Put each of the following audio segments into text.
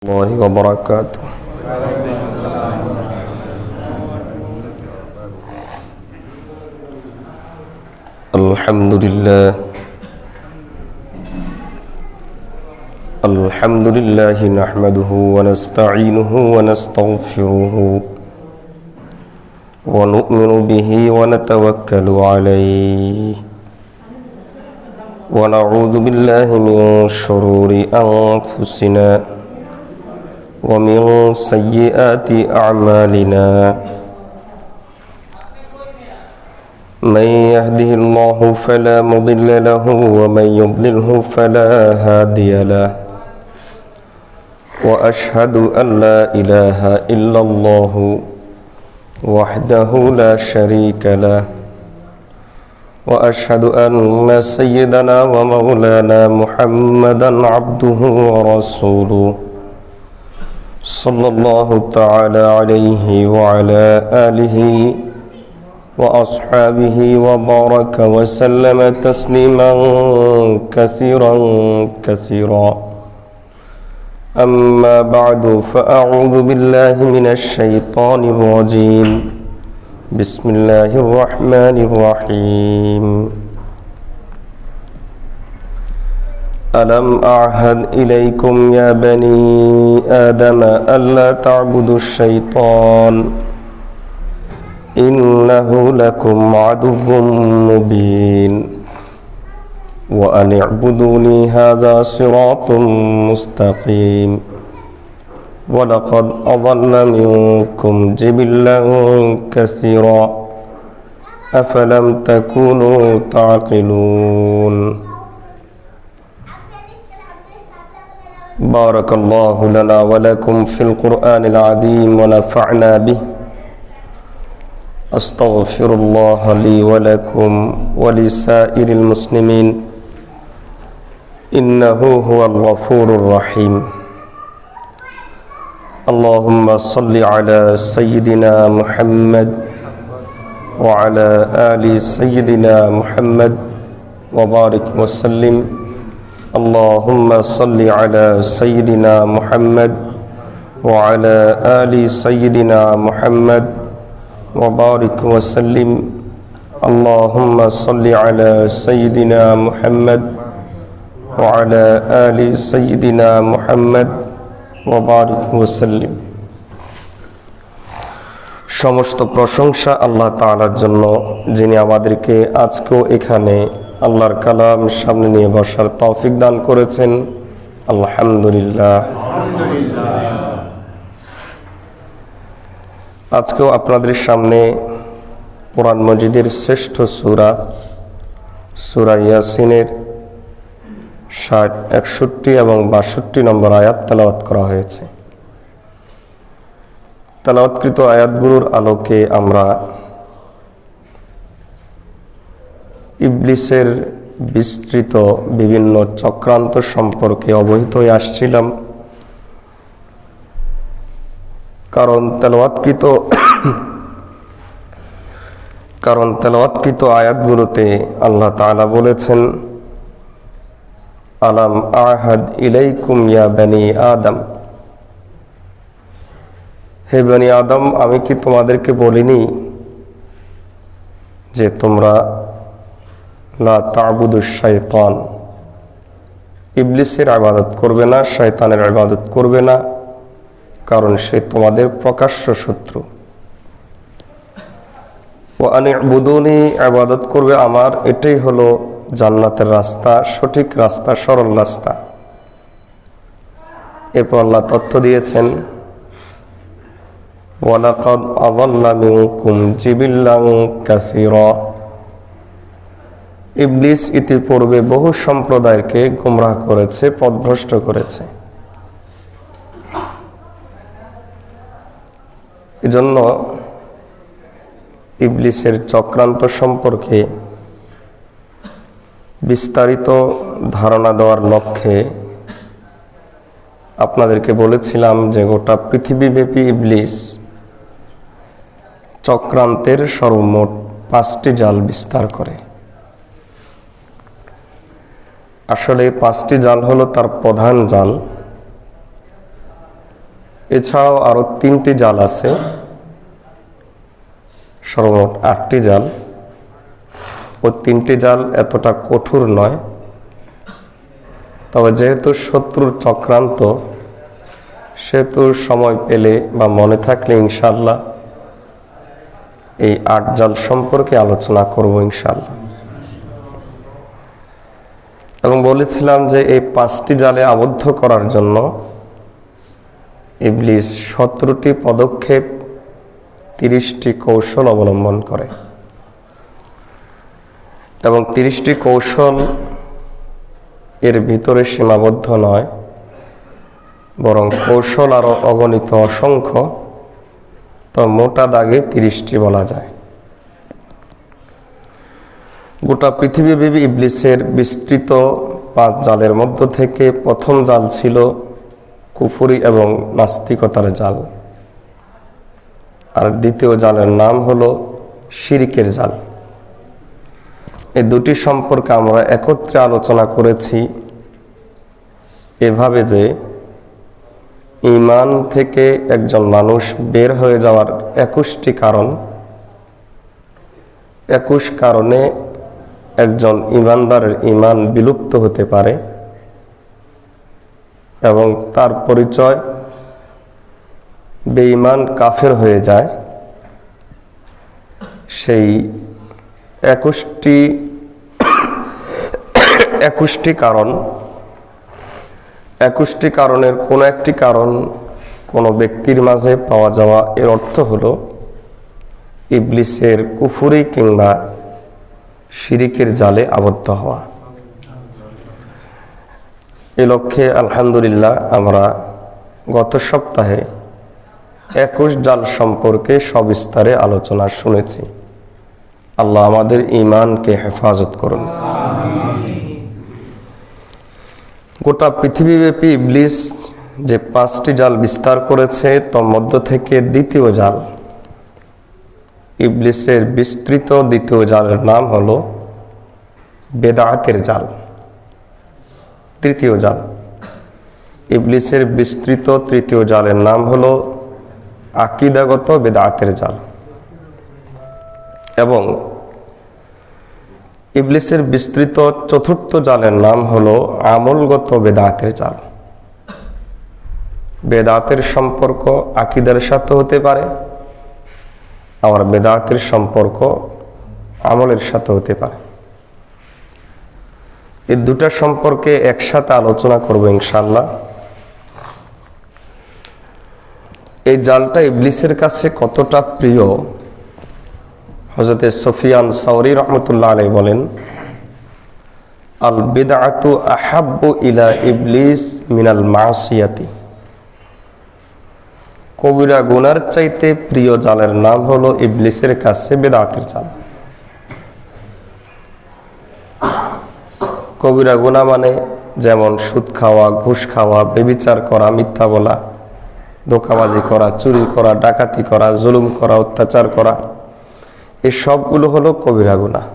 الله وبركاته. الحمد لله نحمده ونستعينه ونستغفره ونؤمن به ونتوكل عليه ونعوذ بالله من شرور أنفسنا ومن سيئات أعمالنا من يهده الله فلا مضل له ومن يضلله فلا هادي له وأشهد أن لا إله إلا الله وحده لا شريك له وأشهد أن سيدنا ومولانا محمدا عبده ورسوله صلى الله تعالى عليه وعلى آله وأصحابه وبارك وسلم تسليما كثيرا كثيرا. أما بعد فأعوذ بالله من الشيطان الرجيم. بسم الله الرحمن الرحيم. ألم أعهد إليكم يا بني آدم ألا تعبدوا الشيطان إنه لكم عدو مبين وأن اعبدوني هذا صراط مستقيم ولقد أضل منكم جبلا كثيرا أفلم تكونوا تعقلون. بارك الله لنا ولكم في القرآن العظيم ونفعنا به. أستغفر الله لي ولكم ولسائر المسلمين إنه هو الغفور الرحيم. اللهم صل على سيدنا محمد وعلى آل سيدنا محمد وبارك وسلم. اللهم صل على سيدنا محمد وعلى آل سيدنا محمد وبارك وسلم. اللهم صل على سيدنا محمد وعلى آل سيدنا محمد وبارك وسلم. সমস্ত প্রশংসা আল্লাহ তাআলার জন্য, যিনি আমাদেরকে আজকেও এখানে আল্লাহর কালাম সামনে নিয়ে বসার তৌফিক দান করেছেন। আলহামদুলিল্লাহ। আজকেও আপনাদের সামনে কোরআন মজিদের শ্রেষ্ঠ সূরা সূরা ইয়াসিনের ৬০, ৬১ এবং ৬২ নম্বর আয়াত তেলাওয়াত করা হয়েছে। তেলাওয়াতকৃত আয়াতগুলোর আলোকে আমরা ইবলিসের বিস্তৃত বিভিন্ন চক্রান্ত সম্পর্কে অবহিত হয়ে আসছিলাম। কারণ তেলাওয়াতকৃত আয়াতগুলোতে আল্লাহ তাআলা বলেছেন, আলাম আহাদ ইলাইকুম ইয়া বনি আদম, হে বনি আদম, আমি কি তোমাদেরকে বলিনি যে তোমরা লা তা'বুদুশ শাইতান, ইবলিসের ইবাদত করবে না, শয়তানের ইবাদত করবে না, কারণ সে তোমাদের প্রকাশ্য শত্রু। ওয়া আন ইবুদুনি, ইবাদত করবে আমার, এটাই হলো জান্নাতের রাস্তা, সঠিক রাস্তা, সরল রাস্তা। এরপর আল্লাহ তথ্য দিয়েছেন, ওয়ালাকাদ আযাল্লা মিনকুম জিবিল্লান কাসীরা, ইবলিস ইতিপূর্বে বহু সম্প্রদায়কে গোমরাহ করেছে, পথভ্রষ্ট করেছে। এজন্য ইবলিসের চক্রান্ত সম্পর্কে বিস্তারিত ধারণা দেওয়ার লক্ষ্যে আপনাদেরকে বলেছিলাম যে গোটা পৃথিবীব্যাপী ইবলিস চক্রান্তের সর্বমোট 5টি জাল বিস্তার করে। আসলে 5টি জাল হলো তার প্রধান জাল। এছাড়াও আরো 3টি জাল আছে, সর্বমোট 8টি জাল। ওই 3টি জাল এতটা কঠোর নয়, তবে যেহেতু শত্রুর চক্রান্ত, সেহেতু সময় পেলে বা মনে থাকলে ইনশাআল্লাহ এই 8 জাল সম্পর্কে আলোচনা করব ইনশাআল্লাহ। এবং বলেছিলাম যে এই 5টি জালে আবদ্ধ করার জন্য ইবলিস 17টি পদক্ষেপ, 30টি কৌশল অবলম্বন করে। এবং 30টি কৌশল এর ভিতরে সীমাবদ্ধ নয়, বরং কৌশল আরো অগণিত, অসংখ্য। তো মোটা দাগে 30টি বলা যায়। গোটা পৃথিবীব্যাপী ইবলিসের বিস্তৃত 5 জালের মধ্য থেকে প্রথম জাল ছিল কুফরি এবং নাস্তিকতার জাল, আর দ্বিতীয় জালের নাম হলো শিরকের জাল। এই দুটি সম্পর্কে আমরা একত্রে আলোচনা করেছি এভাবে যে ঈমান থেকে একজন মানুষ বের হয়ে যাওয়ার 21টি কারণ, 21 কারণে একজন ঈমানদারের ঈমান বিলুপ্ত হতে পারে এবং তার পরিচয় বেঈমান কাফের হয়ে যায়। সেই 21টি কারণ, 21টি কারণের কোনো একটি কারণ কোনো ব্যক্তির মাঝে পাওয়া যাওয়া, এর অর্থ হলো ইবলিসের কুফরি কিংবা শিরিকের জালে আবদ্ধ হওয়া। এ লক্ষ্যে আলহামদুলিল্লাহ আমরা গত সপ্তাহে 21 জাল সম্পর্কে সবিস্তারে আলোচনা শুনেছি। আল্লাহ আমাদের ঈমানকে হেফাজত করুন। গোটা পৃথিবীব্যাপী ইবলিস যে 5টি জাল বিস্তার করেছে, তার মধ্য থেকে দ্বিতীয় জাল, ইবলিসের বিস্তৃত দ্বিতীয় জালের নাম হলো বেদাতের জাল। তৃতীয় জাল, ইবলিসের বিস্তৃত তৃতীয় জালের নাম হলো আকীদাগত বেদাতের জাল। এবং ইবলিসের বিস্তৃত চতুর্থ জালের নাম হলো আমলগত বেদাতের জাল। বেদাতের সম্পর্ক আকীদার সাথে হতে পারে, আবার বেদাতের সম্পর্ক আমলের সাথে হতে পারে। এই দুটা সম্পর্কে একসাথে আলোচনা করব ইনশাআল্লাহ। এই জালটা ইবলিসের কাছে কতটা প্রিয়, হযরত সুফিয়ান সাওরী রাহমাতুল্লাহ আলাইহি বলেন, আল বিদআতু আহাব্বু ইলা ইবলিস মিনাল মাসিয়াতি। কবিরা গুনার চাইতে প্রিয় জালের নাম হলো ইবলিসের কাছে বেদাতের জাল। কবিরা গুনাহ মানে যেমন সুদ খাওয়া, ঘুষ খাওয়া, ব্যভিচার করা, মিথ্যা বলা, ধোঁকাবাজি করা, চুরি করা, ডাকাতি করা, জুলুম করা, অত্যাচার করা, এই সবগুলো হলো কবিরা গুনাহ।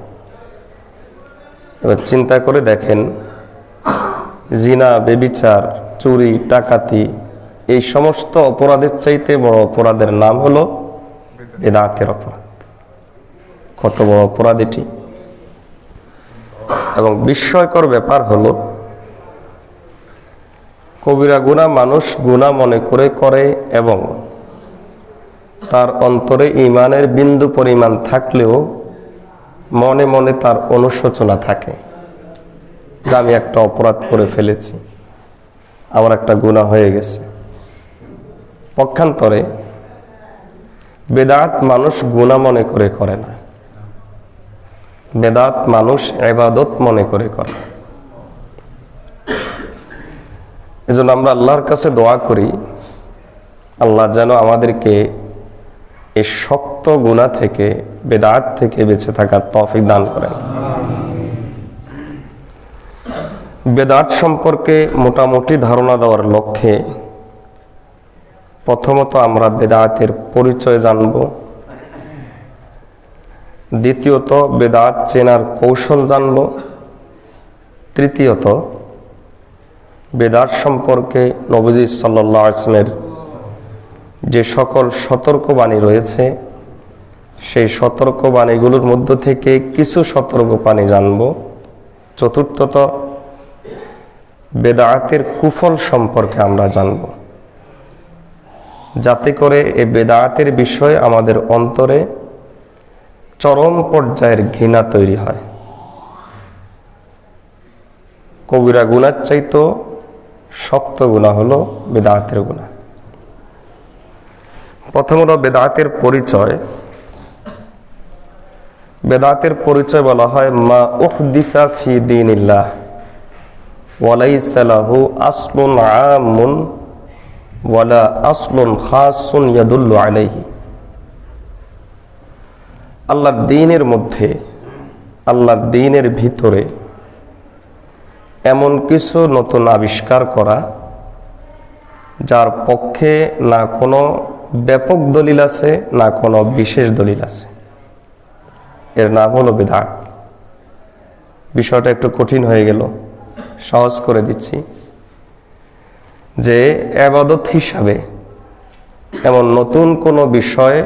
এবার চিন্তা করে দেখেন, জিনা, ব্যভিচার, চুরি, ডাকাতি, এই সমস্ত অপরাধের চাইতে বড় অপরাধের নাম হলো বেদাতের অপরাধ। কত বড় অপরাধ এটি! এবং বিস্ময়কর ব্যাপার হলো, কবিরা গুনাহ মানুষ গুনাহ মনে করে করে এবং তার অন্তরে ঈমানের বিন্দু পরিমাণ থাকলেও মনে মনে তার অনুশোচনা থাকে যে আমি একটা অপরাধ করে ফেলেছি, আমার একটা গুনাহ হয়ে গেছে। পক্ষান্তরে বেদাত মানুষ গুনাহ মনে করে করে না, বেদাত মানুষ ইবাদত মনে করে করে। এজন্য আমরা আল্লাহর কাছে দোয়া করি, আল্লাহ যেন আমাদেরকে এই শক্ত গুনাহ থেকে, বেদাত থেকে বেঁচে থাকার তৌফিক দান করেন। বেদাত সম্পর্কে মোটামুটি ধারণা দেওয়ার লক্ষ্যে প্রথমত আমরা বেদাতের পরিচয় জানব, দ্বিতীয়ত বেদাত চেনার কৌশল জানব, তৃতীয়ত বেদাত সম্পর্কে নবীজি সাল্লাল্লাহু আলাইহি ওয়াসাল্লামের যে সকল সতর্কবাণী রয়েছে সেই সতর্কবাণীগুলোর মধ্য থেকে কিছু সতর্কবাণী জানব। চতুর্থত, বেদাতের কুফল সম্পর্কে আমরা জানব, যাতে করে এই বেদাতের বিষয়ে আমাদের অন্তরে চরম পর্যায়ের ঘৃণা তৈরি হয়। কবিরা গুনার চাইতো শক্ত গুনাহ হলো বেদাতের গুনাহ। প্রথম হলো বেদাতের পরিচয়। বেদাতের পরিচয় বলা হয় মা উহদিসা ফি দীনিল্লাহ ওয়া লাইসা লাহু আসলুন আমুন ওয়ালা আসলুন খাসুন ইয়াদুল্লু আলাইহি। আল্লাহর দ্বীনের মধ্যে, আল্লাহর দ্বীনের ভিতরে এমন কিছু নতুন আবিষ্কার করা যার পক্ষে না কোনো ব্যাপক দলিল আছে, না কোনো বিশেষ দলিল আছে, এর নাম হলো বিদআত। বিষয়টা একটু কঠিন হয়ে গেল, সহজ করে দিচ্ছি। যে ইবাদত হিসাবে এমন নতুন কোনো বিষয়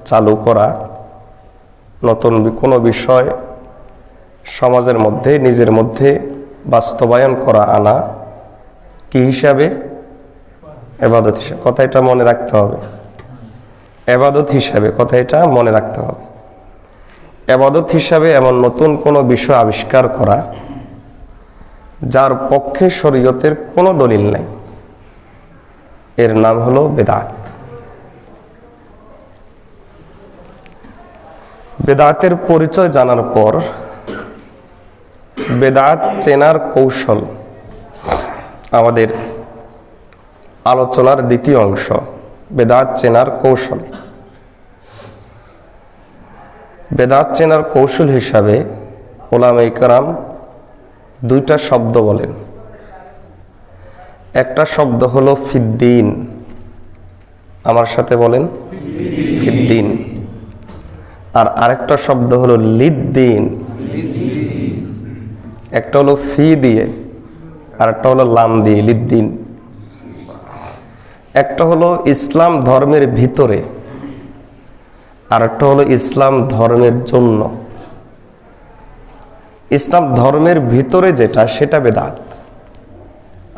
চালু করা, নতুন কোনো বিষয় সমাজের মধ্যে, নিজের মধ্যে বাস্তবায়ন করা, আনা কি হিসাবে? ইবাদত হিসাবে। কথা এটা মনে রাখতে হবে। ইবাদত হিসাবে, কথা এটা মনে রাখতে হবে। ইবাদত হিসাবে এমন নতুন কোনো বিষয় আবিষ্কার করা যার পক্ষে শরীয়তের কোনো দলিল নাই, এর নাম হলো বেদাত। বেদাতের পরিচয় জানার পর বেদাত চেনার কৌশল আমাদের আলোচনার দ্বিতীয় অংশ, বেদাত চেনার কৌশল। বেদাত চেনার কৌশল হিসাবে উলামায়ে কেরাম দুইটা শব্দ বলেন। একটা শব্দ হলো ফিদ্দিন, আমার সাথে বলেন ফিদ্দিন। আর আরেকটা শব্দ হলো লিদ্দিন। একটা হলো ফি দিয়ে, আর একটা হলো লাম দিয়ে, লিদ্দিন। একটা হলো ইসলাম ধর্মের ভিতরে, আর একটা হলো ইসলাম ধর্মের জন্য। ইসলাম ধর্মের ভিতরে যেটা সেটা বেদাত,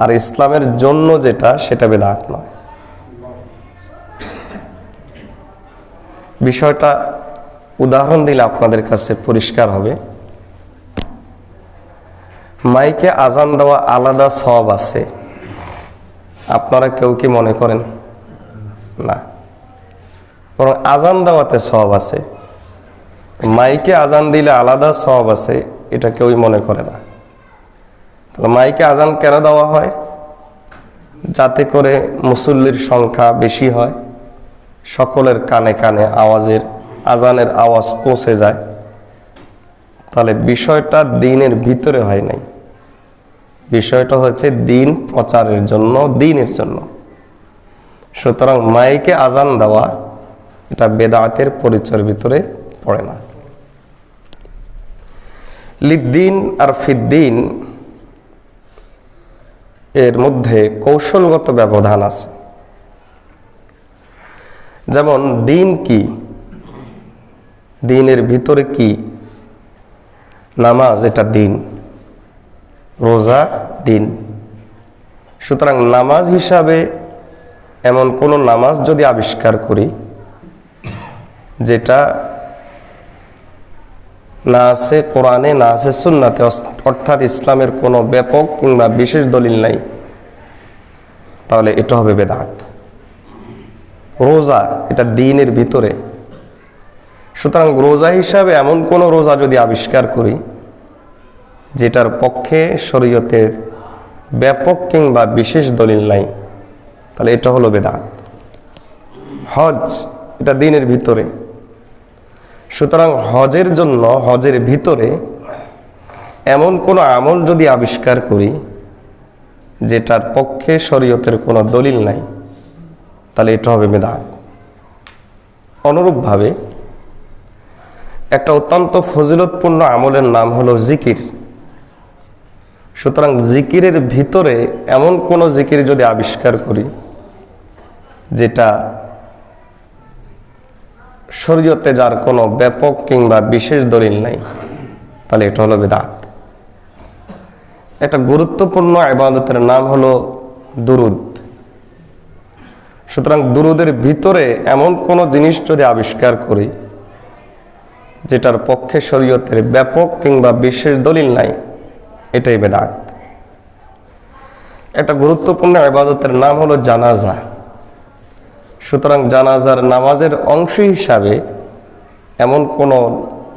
আর ইসলামের জন্য যেটা সেটা বেদাত নয়। বিষয়টা উদাহরণ দিলে আপনাদের কাছে পরিষ্কার হবে। মাইকে আজান দেওয়া আলাদা সওয়াব আছে, আপনারা কেউ কি মনে করেন? না, বরং আজান দেওয়াতে সওয়াব আছে। মাইকে আজান দিলে আলাদা সওয়াব আছে, এটা কেউই মনে করে না। তাহলে মাইকে আজান কেন দেওয়া হয়? যাতে করে মুসল্লির সংখ্যা বেশি হয়, সকলের কানে কানে আজানের আওয়াজ পৌঁছে যায়। তাহলে বিষয়টা দ্বীনের ভিতরে হয় নাই, বিষয়টা হচ্ছে দ্বীন প্রচারের জন্য, দ্বীনের জন্য। সুতরাং মাইকে আজান দেওয়া এটা বেদাতের পরিচয়ের ভিতরে পড়ে না। লিদ্দিন আর ফিদ্দিন এর মধ্যে কৌশলগত ব্যবধান আছে। যেমন দ্বীন কি, দ্বীনের ভিতরে কি? নামাজ, এটা দ্বীন। রোজা দ্বীন। সুতরাং নামাজ হিসাবে এমন কোন নামাজ যদি আবিষ্কার করি যেটা না আছে কোরআনে, না আছে সুন্নাতে, অর্থাৎ ইসলামের কোনো ব্যাপক কিংবা বিশেষ দলিল নাই, তাহলে এটা হবে বেদাত। রোজা এটা দ্বীনের ভিতরে। সুতরাং রোজা হিসাবে এমন কোন রোজা যদি আবিষ্কার করি যেটার পক্ষে শরীয়তের ব্যাপক কিংবা বিশেষ দলিল নাই, তাহলে এটা হলো বেদাত। হজ এটা দ্বীনের ভিতরে। সুতরাং হজের জন্য, হজের ভিতরে এমন কোন আমল যদি আবিষ্কার করি যেটার পক্ষে শরীয়তের কোনো দলিল নাই, তাহলে এটা হবে বেদাত। অনুরূপভাবে একটা অত্যন্ত ফজিলতপূর্ণ আমলের নাম হলো জিকির। সুতরাং জিকিরের ভিতরে এমন কোন জিকির যদি আবিষ্কার করি যেটা শরীয়তে যার কোনো ব্যাপক কিংবা বিশেষ দলিল নাই, তাহলে এটা হলো বিদআত। একটা গুরুত্বপূর্ণ ইবাদতের নাম হলো দুরুদ। সুতরাং দুরুদের ভিতরে এমন কোনো জিনিস যদি আবিষ্কার করি যেটার পক্ষে শরীয়তের ব্যাপক কিংবা বিশেষ দলিল নাই, এটাই বিদআত। একটা গুরুত্বপূর্ণ ইবাদতের নাম হলো জানাজা। সুতরাং জানাজার নামাজের অংশ হিসাবে এমন কোনো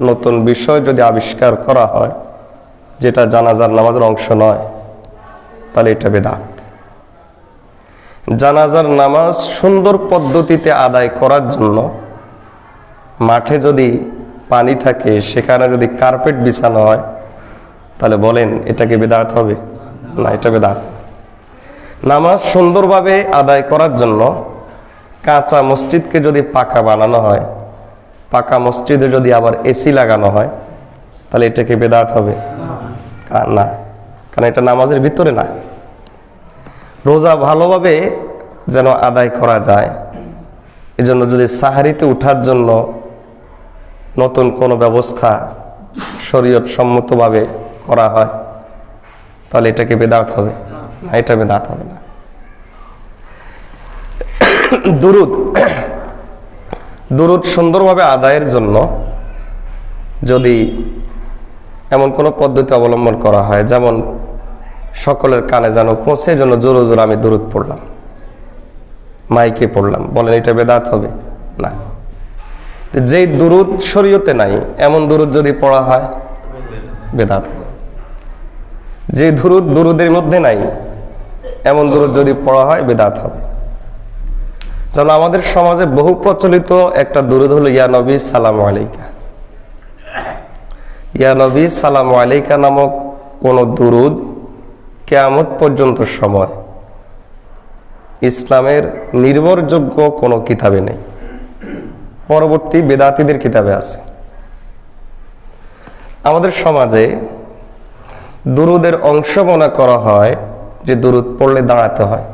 নতুন বিষয় যদি আবিষ্কার করা হয় যেটা জানাজার নামাজের অংশ নয়, তাহলে এটা বিদআত। জানাজার নামাজ সুন্দর পদ্ধতিতে আদায় করার জন্য মাঠে যদি পানি থাকে, সেখানে যদি কার্পেট বিছানো হয়, তাহলে বলেন এটা কি বিদআত হবে? না, এটা বিদআত। নামাজ সুন্দরভাবে আদায় করার জন্য কাঁচা মসজিদকে যদি পাকা বানানো হয়, পাকা মসজিদে যদি আবার এসি লাগানো হয়, তাহলে এটা কি বিদআত হবে? না, কারণ এটা নামাজের ভিতরে না। রোজা ভালোভাবে যেন আদায় করা যায়, এজন্য যদি সাহারিতে উঠার জন্য নতুন কোনো ব্যবস্থা শরীয়ত সম্মতভাবে করা হয়, তাহলে এটা কি বিদআত হবে? না, এটা বিদআত হবে না। দুরুদ সুন্দরভাবে আদায়ের জন্য যদি এমন কোনো পদ্ধতি অবলম্বন করা হয়, যেমন সকলের কানে যেন পৌঁছে, জন্য জোরে জোরে আমি দুরুদ পড়লাম, মাইকে পড়লাম, বলেন এটা বিদআত হবে? না। যেই দুরুদ শরীয়তে নাই এমন দুরুদ যদি পড়া হয়, বিদআত হবে। যে দুরুদের মধ্যে নাই এমন দুরুদ যদি পড়া হয়, বিদআত হবে। যেমন আমাদের সমাজে বহু প্রচলিত একটা দুরুদ হলো ইয়া নবী সালামু আলাইকা। ইয়া নবী সালামু আলাইকা নামক কোন দুরুদ কিয়ামত পর্যন্ত সময় ইসলামের নির্ভরযোগ্য কোনো কিতাবে নেই, পরবর্তী বেদাতীদের কিতাবে আছে। আমাদের সমাজে দুরুদের অংশ মনে করা হয় যে দুরুদ পড়লে দাঁড়াতে হয়,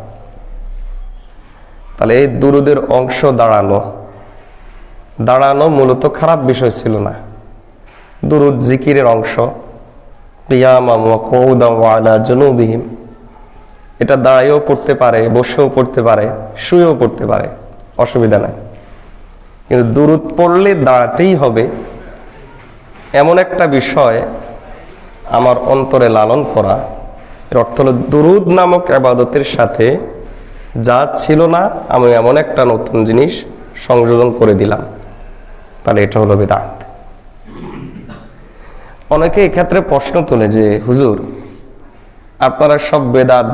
তাহলে এই দুরুদের অংশ দাঁড়ানো মূলত খারাপ বিষয় ছিল না। দুরুদ জিকিরের অংশ, কিয়ামান ওয়া কুউদান ওয়া আলা জুনুবিহিম, এটা দাঁড়াইও পড়তে পারে, বসেও পড়তে পারে, শুয়েও পড়তে পারে, অসুবিধা নাই। কিন্তু দুরুদ পড়লে দাঁড়াতেই হবে এমন একটা বিষয় আমার অন্তরে লালন করা, এর অর্থ হলো দুরুদ নামক ইবাদতের সাথে যা ছিল না আমি এমন একটা নতুন জিনিস সংযোজন করে দিলাম, তাহলে এটা হলো বিদআত। অনেকে এক্ষেত্রে প্রশ্ন তোলে যে হুজুর আপনারা সব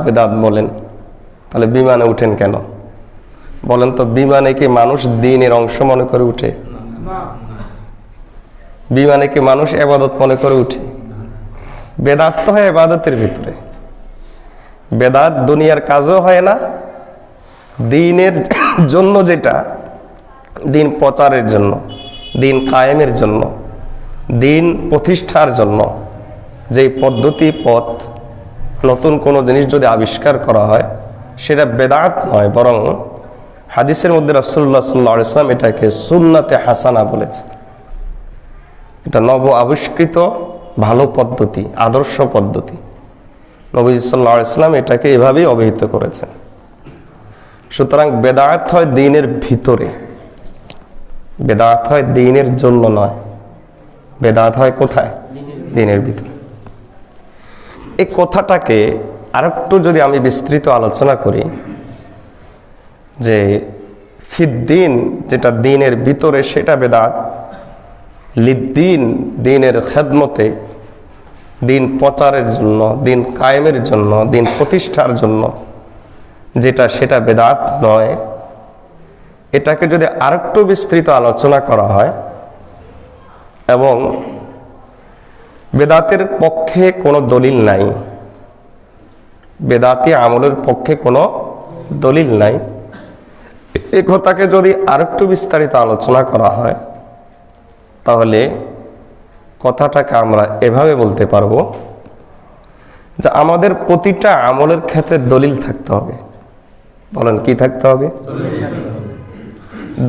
বেদাত বলেন, তাহলে বিমানে উঠেন কেন? বলেন তো, বিমানে কি মানুষ দ্বীনের অংশ মনে করে উঠে? বিমানে কি মানুষ ইবাদত মনে করে উঠে? বেদাত তো হয় ইবাদতের ভিতরে। বেদাত দুনিয়ার কাজও হয় না, দ্বীনের জন্য, যেটা দ্বীন প্রচারের জন্য, দ্বীন কায়েমের জন্য, দ্বীন প্রতিষ্ঠার জন্য যেই পদ্ধতি পথ নতুন কোনো জিনিস যদি আবিষ্কার করা হয়, সেটা বেদাত নয়, বরং হাদিসের মধ্যে রাসূলুল্লাহ সাল্লাল্লাহু আলাইহি ওয়াসাল্লাম এটাকে সুন্নাতে হাসানা বলেছে। এটা নব আবিষ্কৃত ভালো পদ্ধতি, আদর্শ পদ্ধতি। নবী সাল্লাল্লাহু আলাইহি ওয়াসাল্লাম এটাকে এভাবেই অভিহিত করেছেন। সুতরাং বেদাত হয় দ্বীনের ভিতরে, বেদাত হয় দ্বীনের জন্য নয়, বেদাত হয় কোথায়? দ্বীনের ভিতরে। এই কথাটাকে আরেকটু যদি আমি বিস্তৃত আলোচনা করি, যে ফিদ্দিন যেটা দ্বীনের ভিতরে সেটা বেদাত, লিদ্দিন দ্বীনের খেদমতে, দ্বীন প্রচারের জন্য, দ্বীন কায়েমের জন্য, দ্বীন প্রতিষ্ঠার জন্য যেটা, সেটা বেদাত নয়। এটাকে যদি আরেকটু বিস্তৃত আলোচনা করা হয় এবং বেদাতের পক্ষে কোনো দলিল নাই, বেদাতি আমলের পক্ষে কোনো দলিল নাই, এই কথাকে যদি আরেকটু বিস্তারিত আলোচনা করা হয়, তাহলে কথাটাকে আমরা এভাবে বলতে পারবো যে আমাদের প্রতিটা আমলের ক্ষেত্রে দলিল থাকতে হবে। বলেন কি থাকতে হবে?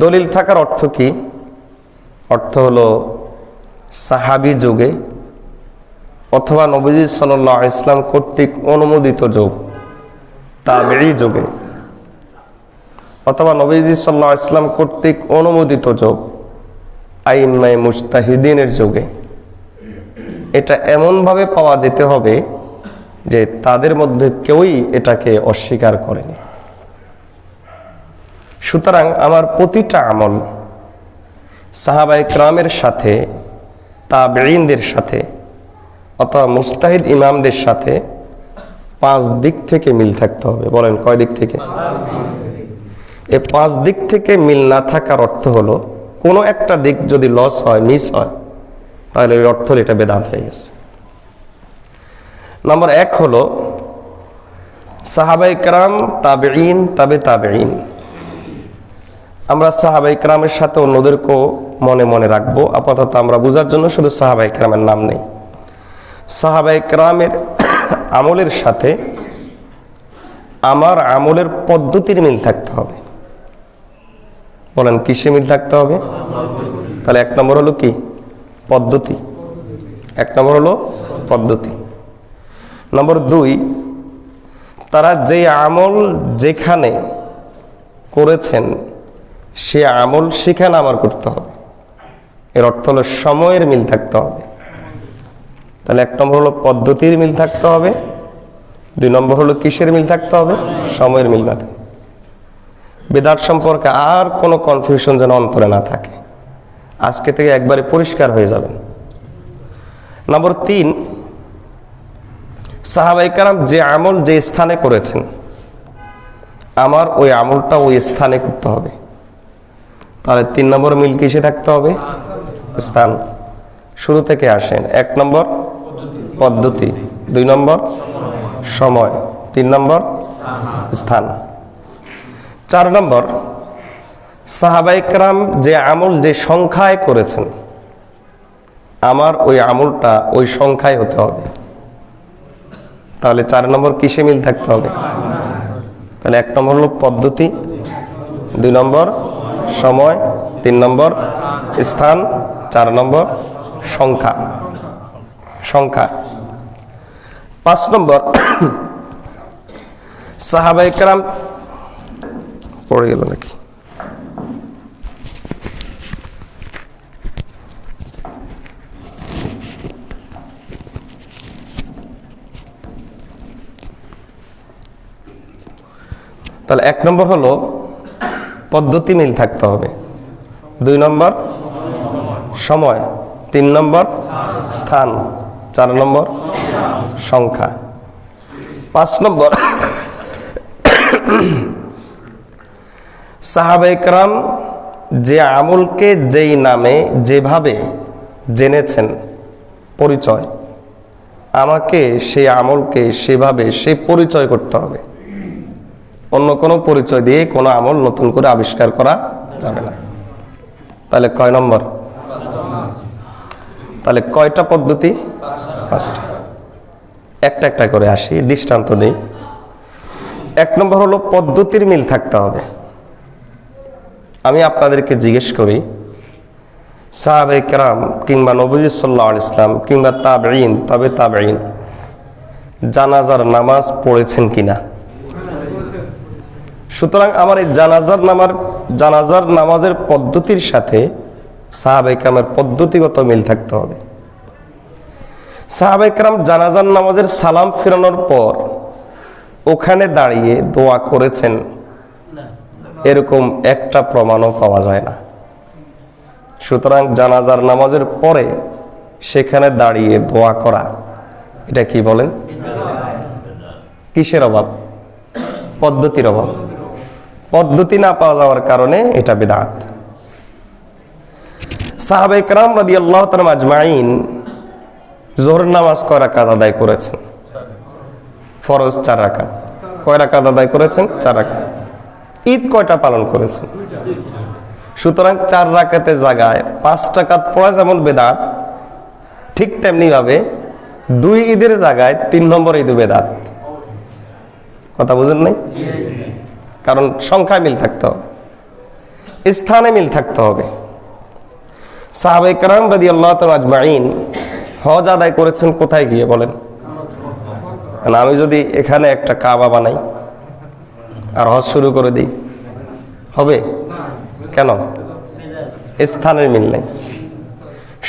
দলিল থাকার অর্থ কি? অর্থ হলো সাহাবী যুগে অথবা নবীজি সাল্লাল্লাহু আলাইহি ওয়াসাল্লাম কর্তৃক অনুমোদিত যুগ তাবেঈ যুগে অথবা নবীজি সাল্লাল্লাহু আলাইহি ওয়াসাল্লাম কর্তৃক অনুমোদিত যুগ আইম্মায়ে মুজতাহিদিনের যুগে। এটা এমনভাবে পাওয়া যেতে হবে যে তাদের মধ্যে কেউই এটাকে অস্বীকার করেনি। সুতরাং আমার প্রতিটা আমল সাহাবায়ে কেরামের সাথে, তাবেঈনদের সাথে অথবা মুজতাহিদ ইমামদের সাথে 5 দিক থেকে মিল থাকতে হবে। বলেন কয় দিক থেকে? এই 5 দিক থেকে মিল না থাকার অর্থ হলো কোনো একটা দিক যদি লস হয়, মিস হয়, তাহলে এর অর্থ এটা বেদাত হয়ে গেছে। নম্বর 1 হলো সাহাবায়ে কেরাম, তাবেঈন, তাবেঈন। আমরা সাহাবায়ে কেরামের সাথে অন্যদেরকেও মনে মনে রাখবো। আপাতত আমরা বোঝার জন্য শুধু সাহাবায়ে কেরামের নাম নেই। সাহাবায়ে কেরামের আমলের সাথে আমার আমলের পদ্ধতির মিল থাকতে হবে। বলেন কিসে মিল থাকতে হবে? তাহলে 1 নম্বর হলো কি? পদ্ধতি। 1 নম্বর হলো পদ্ধতি। নম্বর 2, তারা যে আমল যেখানে করেছেন সে আমল সেখানে আমার করতে হবে। এর অর্থ হলো সময়ের মিল থাকতে হবে। তাহলে 1 নম্বর হলো পদ্ধতির মিল থাকতে হবে, 2 নম্বর হলো কিসের মিল থাকতে হবে? সময়ের মিল না থাকে। বিদআত সম্পর্কে আর কোনো কনফিউশন যেন অন্তরে না থাকে, আজকে থেকে একবারে পরিষ্কার হয়ে যাবেন। নম্বর 3, সাহাবায়ে কেরাম যে আমল যে স্থানে করেছেন আমার ওই আমলটা ওই স্থানে করতে হবে। তাহলে 3 নম্বর মিল কিসে থাকতে হবে? স্থান। শুরু থেকে আসেন। 1 নম্বর পদ্ধতি, 2 নম্বর সময়, 3 নম্বর স্থান। 4 নম্বর সাহাবায়ে কেরাম যে আমল যে সংখ্যায় করেছেন আমার ওই আমলটা ওই সংখ্যায় হতে হবে। তাহলে 4 নম্বর কিসে মিল থাকতে হবে? তাহলে 1 নম্বর হলো পদ্ধতি, 2 নম্বর সময়, 3 নম্বর স্থান, 4 নম্বর সংখ্যা। 5 নম্বর সাহাবায়ে কেরাম পড়ে গেল নাকি? তাহলে 1 নম্বর হলো পদ্ধতি মিল থাকতে হবে, 2 নম্বর সময়, 3 নম্বর স্থান, 4 নম্বর সংখ্যা। 5 নম্বর সাহাবায়ে কেরাম যে আমলকে যেই নামে যেভাবে জেনেছেন পরিচয়, আমাকে সেই আমলকে সেভাবে সে পরিচয় করতে হবে। অন্য কোনো পরিচয় দিয়ে কোনো আমল নতুন করে আবিষ্কার করা যাবে না। তাহলে কয় নম্বর? তাহলে কয়টা পদ্ধতি? 5টা। একটা একটা করে আসি, দৃষ্টান্ত দিই। 1 নম্বর হলো পদ্ধতির মিল থাকতে হবে। আমি আপনাদেরকে জিজ্ঞেস করি, সাহাবায়ে কেরাম কিংবা নবী সাল্লাল্লাহু আলাইহি ওয়াসাল্লাম কিংবা তাবেঈন, তাবেঈন জানাজার নামাজ পড়েছেন কিনা? সুতরাং আমার এই জানাজার নামাজের পদ্ধতির সাথে সাহাবায়ে কেরামের পদ্ধতিগত মিল থাকতে হবে। সাহাবায়ে কেরাম জানাজার নামাজের সালাম ফিরানোর পর ওখানে দাঁড়িয়ে দোয়া করেছেন এরকম একটা প্রমাণও পাওয়া যায় না। সুতরাং জানাজার নামাজের পরে সেখানে দাঁড়িয়ে দোয়া করা, এটা কি বলেন? কিসের অভাব? পদ্ধতির অভাব। পদ্ধতি না পাওয়া যাওয়ার কারণে এটা বিদআত। সাহাবায়ে কেরাম রাদিয়াল্লাহু তাআলা আজমাইন যোহর নামাজ কয় রাকাত আদায় করেছেন? ফরজ 4 রাকাত। কয় রাকাত আদায় করেছেন? 4 রাকাত। ঈদ কয়টা পালন করেছেন? সুতরাং 4 রাকাতের জায়গায় 5 রাকাত পড়া যেমন বিদআত, ঠিক তেমনি ভাবে 2 ঈদের জায়গায় 3 নম্বর ঈদ বিদআত। কথা বুঝেন নাই? কারণ সংখ্যায় মিল থাকতে হবে, স্থানে মিল থাকতে হবে। সাহাবায়ে কেরাম রাদিয়াল্লাহু তাআলা আজমাইন হজ আদায় করেছেন কোথায় গিয়ে বলেন? আমি যদি এখানে একটা কাবা বানাই আর হজ শুরু করে দিই, হবে? কেন? স্থানের মিল নেই,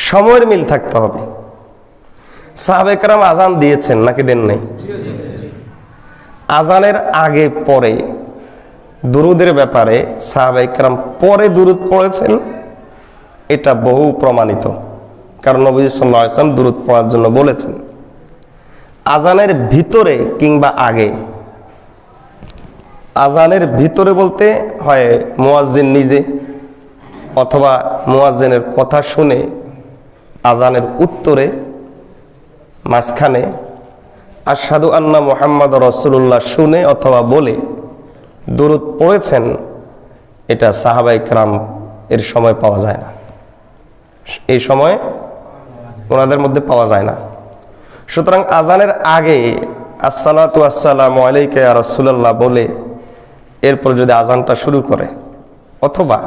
সময়ের মিল থাকতে হবে। সাহাবায়ে কেরাম আজান দিয়েছেন নাকি দেন নাই? আজানের আগে পরে দুরুদের ব্যাপারে সাহাবায়ে কেরাম পরে দুরুদ পড়েছেন, এটা বহু প্রমাণিত। কারণ নবী সাল্লাল্লাহু আলাইহি ওয়াসাল্লাম দুরুদ পড়ার জন্য বলেছেন। আজানের ভিতরে কিংবা আগে, আজানের ভিতরে বলতে হয় মুয়াজ্জিন নিজে অথবা মুয়াজ্জিনের কথা শুনে আজানের উত্তরে মাঝখানে আশহাদু আন্না মুহাম্মাদ রাসূলুল্লাহ শুনে অথবা বলে দুরূদ পড়েছেন, এটা সাহাবায়ে কেরাম এর সময় পাওয়া যায় না, এই সময় ওনাদের মধ্যে পাওয়া যায় না। সুতরাং আজানের আগে আসসালাতু আসসালামু আলাইকা ইয়া রাসূলুল্লাহ বলে এরপর যদি আজানটা শুরু করে, অথবা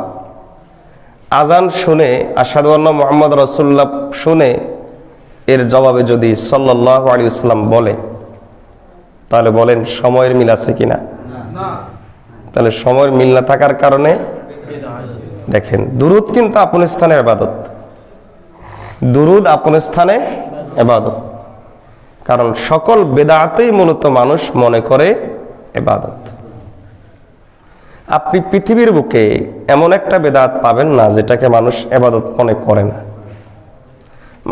আজান শুনে আশহাদু আন্না মুহাম্মাদ রাসূলুল্লাহ শুনে এর জবাবে যদি সাল্লাল্লাহু আলাইহি ওয়াসাল্লাম বলে, তাহলে বলেন সময়ের মিল আছে কিনা? তাহলে সময়ের মিল না থাকার কারণে দেখেন দুরূদ কিন্তু আপন স্থানে ইবাদত, দুরূদ আপন স্থানে ইবাদত। কারণ সকল বেদাতই মূলত মানুষ মনে করে ইবাদত। আপনি পৃথিবীর বুকে এমন একটা বেদাত পাবেন না যেটাকে মানুষ ইবাদত মনে করে না।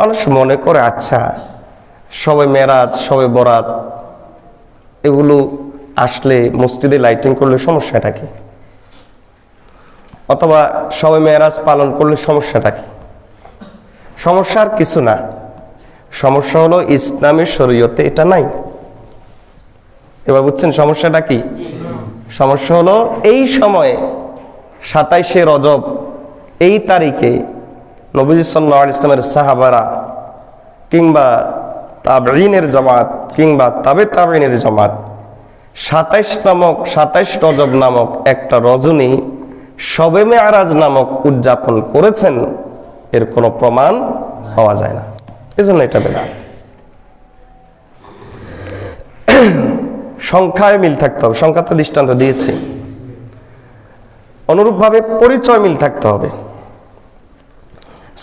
মানুষ মনে করে আচ্ছা শবে মেরাজ, শবে বরাত এগুলো আসলে মসজিদে লাইটিং করলে সমস্যাটা কি? অথবা শবে মেরাজ পালন করলে সমস্যাটা কি? সমস্যার কিছু না, সমস্যা হলো ইসলামী শরীয়তে এটা নাই। এবার বুঝছেন সমস্যাটা কি? সমস্যা হলো এই সময়ে 27শে রজব এই তারিখে নবী সাল্লাল্লাহু আলাইহি ওয়াসাল্লামের সাহাবারা কিংবা তাবেঈনের জামাত কিংবা তাবে তাবেঈনের জামাত 27 রজব নামক একটা রজনী শবে মেরাজ নামক উদযাপন করেছেন, এর কোনো প্রমাণ পাওয়া যায় না। এজন্য এটা বেদাত। সংখ্যায় মিল থাকতে হবে, সংখ্যাতে দৃষ্টান্ত দিয়েছি। অনুরূপভাবে পরিচয় মিল থাকতে হবে।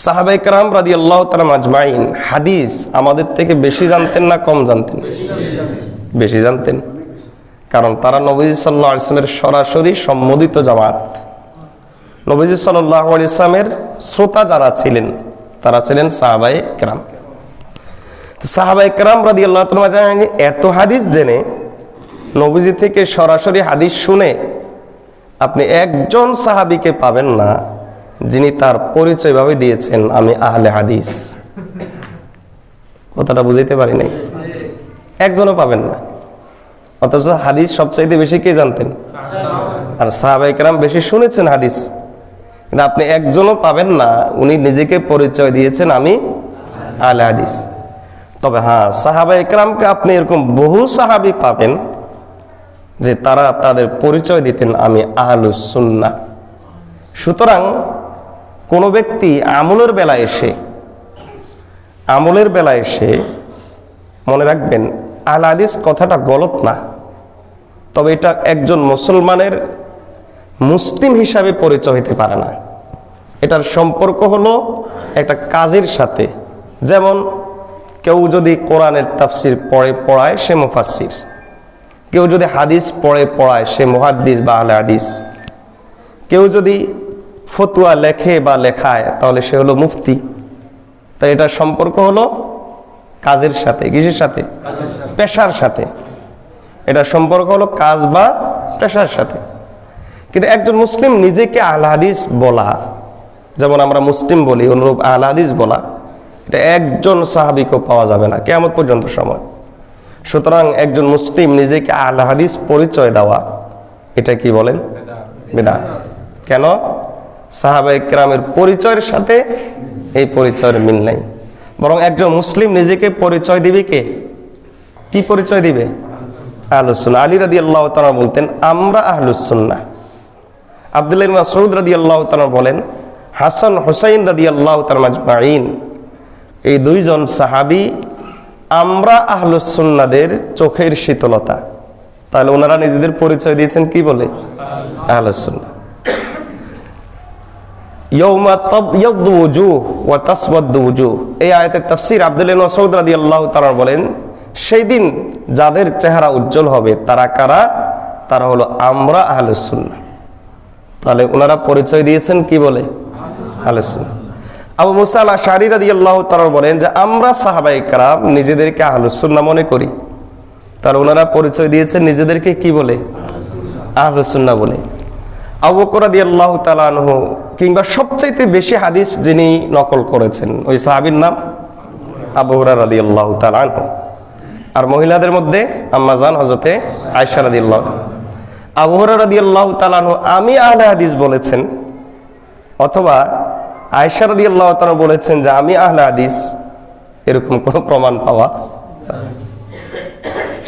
সাহাবায়ে কেরাম রাদিয়াল্লাহু তাআলা আজমাইন হাদিস আমাদের থেকে বেশি জানতেন না কম জানতেন? বেশি জানতেন, কারণ তারা নবী সাল্লাল্লাহু আলাইহি ওয়াসাল্লামের সরাসরি সম্মোদিত জামাত। নবী সাল্লাল্লাহু আলাইহি ওয়াসাল্লামের শ্রোতা যারা ছিলেন তারা ছিলেন সাহাবায়ে কেরাম। সাহাবায়ে কেরাম রাদিয়াল্লাহু তাআলা আজমাইন এত হাদিস জেনে, নবীজি থেকে সরাসরি হাদিস শুনে আপনি একজন সাহাবীকে পাবেন না যিনি তার পরিচয় ভাবে দিয়েছেন আমি আহলে হাদিস। কথাটা বুঝাইতে পারি নাই? একজনও পাবেন না। অথচ হাদিস সবচাইতে বেশি কে জানতেন? আর সাহাবায়ে কেরাম বেশি শুনেছেন হাদিস, কিন্তু আপনি একজনও পাবেন না উনি নিজেকে পরিচয় দিয়েছেন আমি আহলে হাদিস। তবে হ্যাঁ, সাহাবায়ে কেরামকে আপনি এরকম বহু সাহাবী পাবেন যে তারা তাদের পরিচয় দিতেন আমি আহলুস সুন্নাহ। সুতরাং কোন ব্যক্তি আমলের বেলায় এসে মনে রাখবেন আহলে হাদিস কথাটা গলত না, তবে এটা একজন মুসলমানের মুসলিম হিসাবে পরিচয় হতে পারে না। এটার সম্পর্ক হলো একটা কাজের সাথে। যেমন কেউ যদি কোরআনের তাফসির পড়ায় সে মুফাসসির, কেউ যদি হাদিস পড়ায় সে মুহাদ্দিস বা আহলে হাদিস, কেউ যদি ফতোয়া লেখে বা লেখায় তাহলে সে হলো মুফতি। তাই এটার সম্পর্ক হলো কাজের সাথে। কিসের সাথে? পেশার সাথে। এটার সম্পর্ক হলো কাজ বা পেশার সাথে। কিন্তু একজন মুসলিম নিজেকে আহলে হাদিস বলা, যেমন আমরা মুসলিম বলি, অনুরূপ আহলে হাদিস বলা, এটা একজন সাহাবীকেও পাওয়া যাবে না কিয়ামত পর্যন্ত সময়। সুতরাং একজন মুসলিম নিজেকে আহলে হাদিস পরিচয় দেওয়া, এটা কি বলেন? বিদআত। কেন? সাহাবায়ে কেরামের পরিচয়ের সাথে এই পরিচয়ের মিল নাই। বরং একজন মুসলিম নিজেকে পরিচয় দিবে কে? কি পরিচয় দিবে? আহলুস সুন্নাহ। আলী রাদিয়াল্লাহু তাআলা বলতেন আমরা আহলুস সুন্নাহ। আব্দুল্লাহ ইবনে মাসউদ রাদিয়াল্লাহু তাআলা বলেন হাসান হুসাইন রাদিয়াল্লাহু তাআলা আজমাইন, এই দুইজন সাহাবী আমরা আহলুস সুন্নাহদের চোখের শীতলতা। তাহলে ওনারা নিজেদের পরিচয় দিয়েছেন কি বলে? আহলুস সুন্নাহ। ইয়াউমা তাবয়াদু ওয়ুজুহ ওয়া তাসওয়াদু ওয়ুজুহ, এই আয়াতের তাফসীর আব্দুল্লাহ ইবনে মাসউদ রাদিয়াল্লাহু তাআলা বলেন, সেই দিন যাদের চেহারা উজ্জ্বল হবে তারা কারা? তারা হলো আমরা আহলুস সুন্নাহ। তাহলে ওনারা পরিচয় দিয়েছেন কি বলে? আহলুস সুন্নাহ। আবু মুসা আল আশআরী রাদিয়াল্লাহু তাআলা বলেন যে আমরা সাহাবায়ে কেরাম নিজেদেরকে আহলুস সুন্নাহ মনে করি। তাহলে ওনারা পরিচয় দিয়েছেন নিজেদেরকে কি বলে? আহলুস সুন্নাহ বলে। আবু বকর রাদিয়াল্লাহু তাআলা আনহু, কিংবা সবচাইতে বেশি হাদিস যিনি নকল করেছেন ওই সাহাবীর নাম আবু হুরায়রা রাদিয়াল্লাহু তাআলা আনহু। আর মহিলাদের মধ্যে আম্মা জান হযরতে আয়েশা রাদিয়াল্লাহু। আবু হুরায়রা রাদিয়াল্লাহু তাআলা আনহু আমি আহলে হাদিস বলেছেন, অথবা আয়েশা রাদিয়াল্লাহু তাআলা বলেছেন যে আমি আহলে হাদিস, এরকম কোনো প্রমাণ পাওয়া।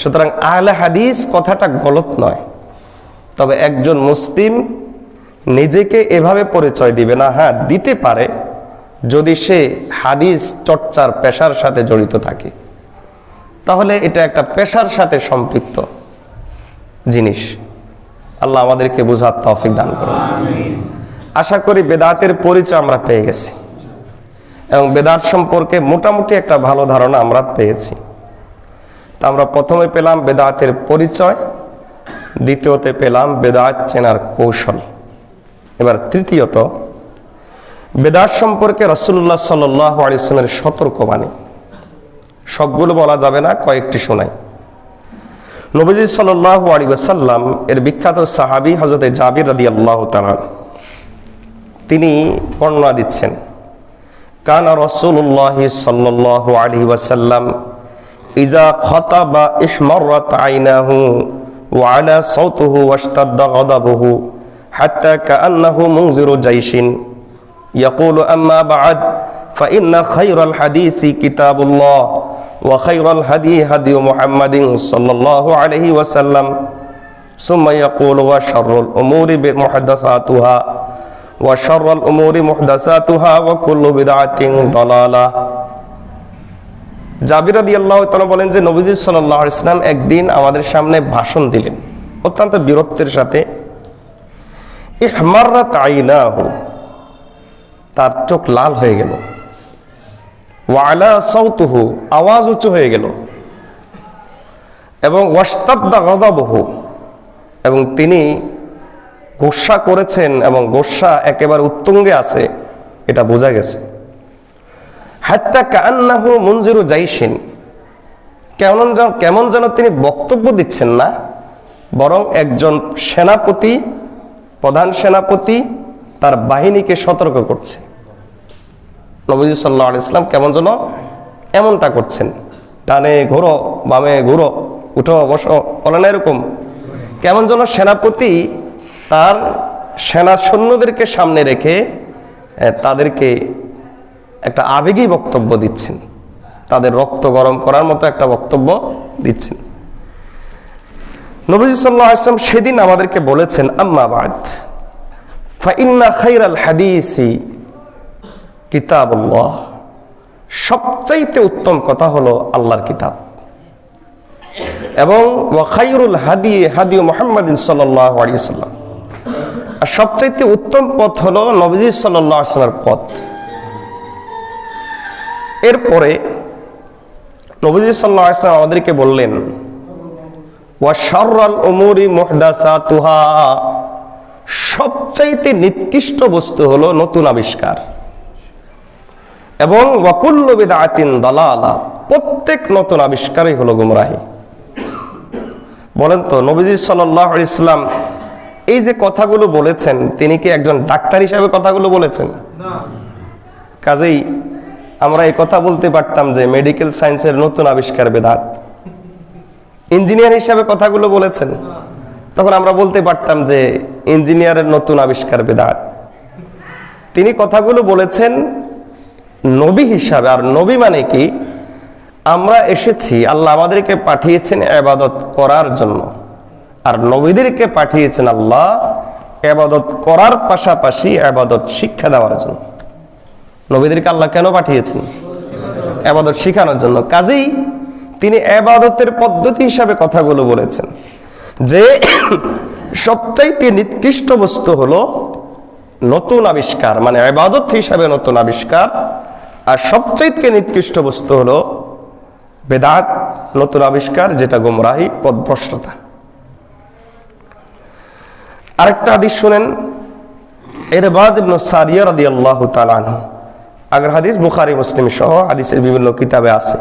সুতরাং আহলে হাদিস কথাটা গলত নয়, তবে একজন মুসলিম নিজেকে এভাবে পরিচয় দিবে না। হ্যাঁ, দিতে পারে যদি সে হাদিস চর্চার পেশার সাথে জড়িত থাকে, তাহলে এটা একটা পেশার সাথে সম্পৃক্ত জিনিস। আল্লাহ আমাদেরকে বুঝার তৌফিক দান করুন। আশা করি বেদাতের পরিচয় আমরা পেয়ে গেছি এবং বেদাত সম্পর্কে মোটামুটি একটা ভালো ধারণা আমরা পেয়েছি। তা আমরা প্রথমে পেলাম বেদাতের পরিচয়, দ্বিতীয়তে পেলাম বেদাত চেনার কৌশল। এবার তৃতীয়ত, বেদাত সম্পর্কে রাসূলুল্লাহ সাল্লাল্লাহু আলাইহি ওয়াসাল্লামের সতর্কবাণী। সবগুলো বলা যাবে না, কয়েকটি শোনাই। নবীজি সাল্লাল্লাহু আলাইহি ওয়াসাল্লাম এর বিখ্যাত সাহাবী হযরত জাবির রাদিয়াল্লাহু তাআলা, তিনি বর্ণনা দিচ্ছেন, কানা রাসূলুল্লাহ সাল্লাল্লাহু আলাইহি ওয়াসাল্লাম ইযা খাতাবা ইহমাররাত আইনাহু ওয়া আলা সাওতুহু ওয়াশতাদ্দা গাদাবুহু হাত্তা কাআন্নাহু মুনজিরু জাইশিন ইয়াকুলু আম্মা বা'দ ফাইন্না খায়রাল হাদিসি কিতাবুল্লাহ ওয়া খায়রাল হাদী হাদী মুহাম্মাদিন সাল্লাল্লাহু আলাইহি ওয়াসাল্লাম সুম্মা ইয়াকুলু ওয়া শাররুল উমুরি মুহদাসাতুহা ওয়া শাররুল উমুরি মুহদাসাতুহা ওয়া কুল্লু বিদআতিন দালালাহ। জাবির রাদিয়াল্লাহু তাআলা বলেন যে নবীজি সাল্লাল্লাহু আলাইহি ওয়াসাল্লাম একদিন আমাদের সামনে ভাষণ দিলেন অত্যন্ত বীরত্বের সাথে। ইহমাররাত আইনাহু, তার চোখ লাল হয়ে গেল। ওয়া আলা সাওতুহু, আওয়াজ উঁচু হয়ে গেল। এবং ওয়াশতাদ্দা গাদাবুহু, এবং তিনি গোসা করেছেন এবং গোসা একেবারে উত্তুঙ্গে আছে, এটা বোঝা গেছে। হাত্তা কাআন্নাহু মুনজিরু জাইশিন, কেমন যেন তিনি বক্তব্য দিচ্ছেন না, বরং একজন সেনাপতি, প্রধান সেনাপতি তার বাহিনীকে সতর্ক করছে। নবীজি সাল্লাল্লাহু আলাইহি ওয়াসাল্লাম কেমন যেন এমনটা করছেন, ডানে ঘোরো, বামে ঘোরো, উঠো বসো, বলে না এরকম। কেমন যেন সেনাপতি তার সেনা সৈন্যদেরকে সামনে রেখে তাদেরকে একটা আবেগী বক্তব্য দিচ্ছেন, তাদের রক্ত গরম করার মতো একটা বক্তব্য দিচ্ছেন। নবী সাল্লাল্লাহু আলাইহি ওয়াসাল্লাম সেদিন আমাদেরকে বলেছেন, আম্মা বা'দ ফাইন্না খায়রাল হাদিসি কিতাবুল্লাহ, সবচাইতে উত্তম কথা হলো আল্লাহর কিতাব, এবং ওয়া খায়রুল হাদী হাদী মুহাম্মাদিন সাল্লাল্লাহু আলাইহি ওয়াসাল্লাম, আর সবচাইতে উত্তম পথ হলো নবীজি সাল্লাল্লাহু আলাইহি ওয়াসাল্লামের পথ। এরপরে নবীজি সাল্লাল্লাহু আলাইহি ওয়াসাল্লাম আমাদেরকে বললেন, ওয়া শাররাল উমুরি মুহদাসাতুহা, সবচাইতে নিকৃষ্ট বস্তু হলো নতুন আবিষ্কার, এবং ওয়া কুল্লু বিদআতিন দালালা, প্রত্যেক নতুন আবিষ্কারই হলো গুমরাহি। বলেন তো, নবীজি সাল্লাল্লাহু আলাইহি ওয়াসাল্লাম এই যে কথাগুলো বলেছেন, তিনি কি একজন ডাক্তার হিসেবে কথাগুলো বলেছেন? না। কাজেই আমরা এই কথা বলতে পারতাম যে মেডিকেল সায়েন্সের নতুন আবিষ্কার বেদাত। ইঞ্জিনিয়ার হিসেবে কথাগুলো বলেছেন, তখন আমরা বলতে পারতাম যে ইঞ্জিনিয়ারের নতুন আবিষ্কার বেদাত। তিনি কথাগুলো বলেছেন নবী হিসাবে। আর নবী মানে কি? আমরা এসেছি, আল্লাহ আমাদেরকে পাঠিয়েছেন ইবাদত করার জন্য, আর নবীদেরকে পাঠিয়েছেন আল্লাহ ইবাদত করার পাশাপাশি ইবাদত শিক্ষা দেওয়ার জন্য। নবীদেরকে আল্লাহ কেন পাঠিয়েছেন? ইবাদত শেখানোর জন্য। কাজেই তিনি ইবাদতের পদ্ধতি হিসাবে কথাগুলো বলেছেন যে সবচাইতে নিকৃষ্ট বস্তু হলো নতুন আবিষ্কার, মানে ইবাদত হিসাবে নতুন আবিষ্কার, আর সবচাইতে নিকৃষ্ট বস্তু হলো বেদাত, নতুন আবিষ্কার, যেটা গোমরাহি, পথভ্রষ্টতা। আরেকটা হাদিস শুনেন, ইরবাদ ইবনে সারিয়া রাদিয়াল্লাহু তাআলা আনহু। আগের হাদিস বুখারী মুসলিম সহ হাদিসের বিভিন্ন কিতাবে আছে।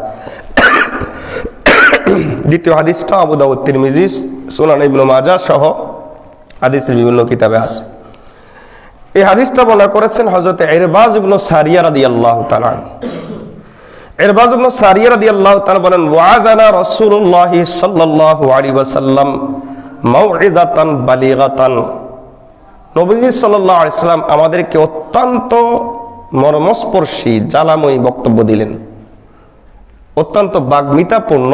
দ্বিতীয় হাদিসটা আবু দাউদ, তিরমিজি, সুনান ইবনে মাজাহ সহ হাদিসের বিভিন্ন কিতাবে আছে। এই হাদিসটা বর্ণনা করেছেন হযরত ইরবাদ ইবনে সারিয়া রাদিয়াল্লাহু তাআলা আনহু। ইরবাদ ইবনে সারিয়া রাদিয়াল্লাহু তাআলা বলেন, ওয়াজানা রাসূলুল্লাহ সাল্লাল্লাহু আলাইহি ওয়াসাল্লাম মাউইযাতান বালিগাতান। নবী সাল্লাল্লাহু আলাইহি ওয়াসাল্লাম আমাদেরকে অত্যন্ত মর্মস্পর্শী, জ্বালাময়ী বক্তব্য দিলেন। অত্যন্ত বাগ্মিতাপূর্ণ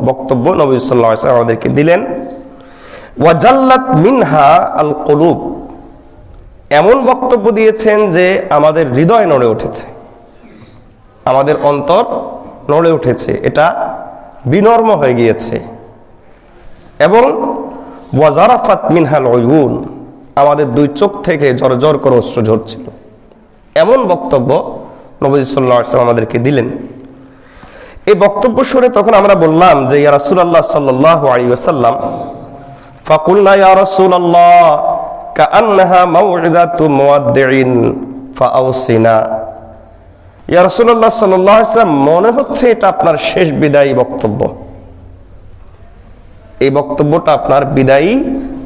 বক্তব্য নবী সাল্লাল্লাহু আলাইহি ওয়াসাল্লাম আমাদেরকে দিলেন। ওয়াজাল্লাত মিনহা আল কুলুব, এমন বক্তব্য দিয়েছেন যে আমাদের হৃদয় নড়ে উঠেছে, আমাদের অন্তর নড়ে উঠেছে, এটা বিনর্ম হয়ে গিয়েছে। এবং ওয়াজারাফাত মিনহাল উয়ুন, আমাদের দুই চোখ থেকে ঝরঝর করে অশ্রু ঝরছিল। এমন বক্তব্য নবী সাল্লাল্লাহু আলাইহি ওয়াসাল্লাম আমাদেরকে দিলেন। এই বক্তব্য শুনে তখন আমরা বললাম যে ইয়া রাসূলুল্লাহ সাল্লাল্লাহু আলাইহি ওয়াসাল্লাম, ফাকুলনা ইয়া রাসূলুল্লাহ কাআন্নাহা মাউইযাতু মুওয়াদ্দিইন ফাআউসিনা। ইয়া রাসূলুল্লাহ সাল্লাল্লাহু আলাইহি ওয়াসাল্লাম, মনে হচ্ছে এটা আপনার শেষ বিদায়ী বক্তব্য, এই বক্তব্যটা আপনার বিদায়ী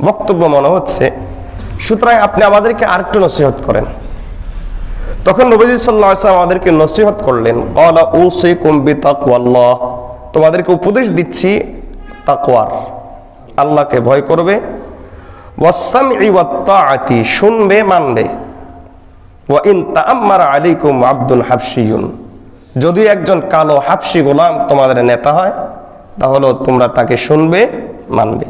বক্তব্য মনে হচ্ছে, সুতরাং আপনি আমাদেরকে আরেকটু নসিহত করেন। তখন নবীজি সাল্লাল্লাহু আলাইহি ওয়াসাল্লাম আমাদেরকে নসিহত করলেন, ক্বালা উসিকুম বিতাকওয়াল্লাহ, তোমাদেরকে উপদেশ দিচ্ছি তাকওয়ার, আল্লাহকে ভয় করবে, ওয়াসসামঈ ওয়াত্তাআতি, শুনবে মানবে, ওয়া ইন তাআম্মারা আলাইকুম আবদুল হাবশিয়ুন, যদি একজন কালো হাবশি গোলাম তোমাদের নেতা হয় তাহলে তোমরা তাকে শুনবে মানবে।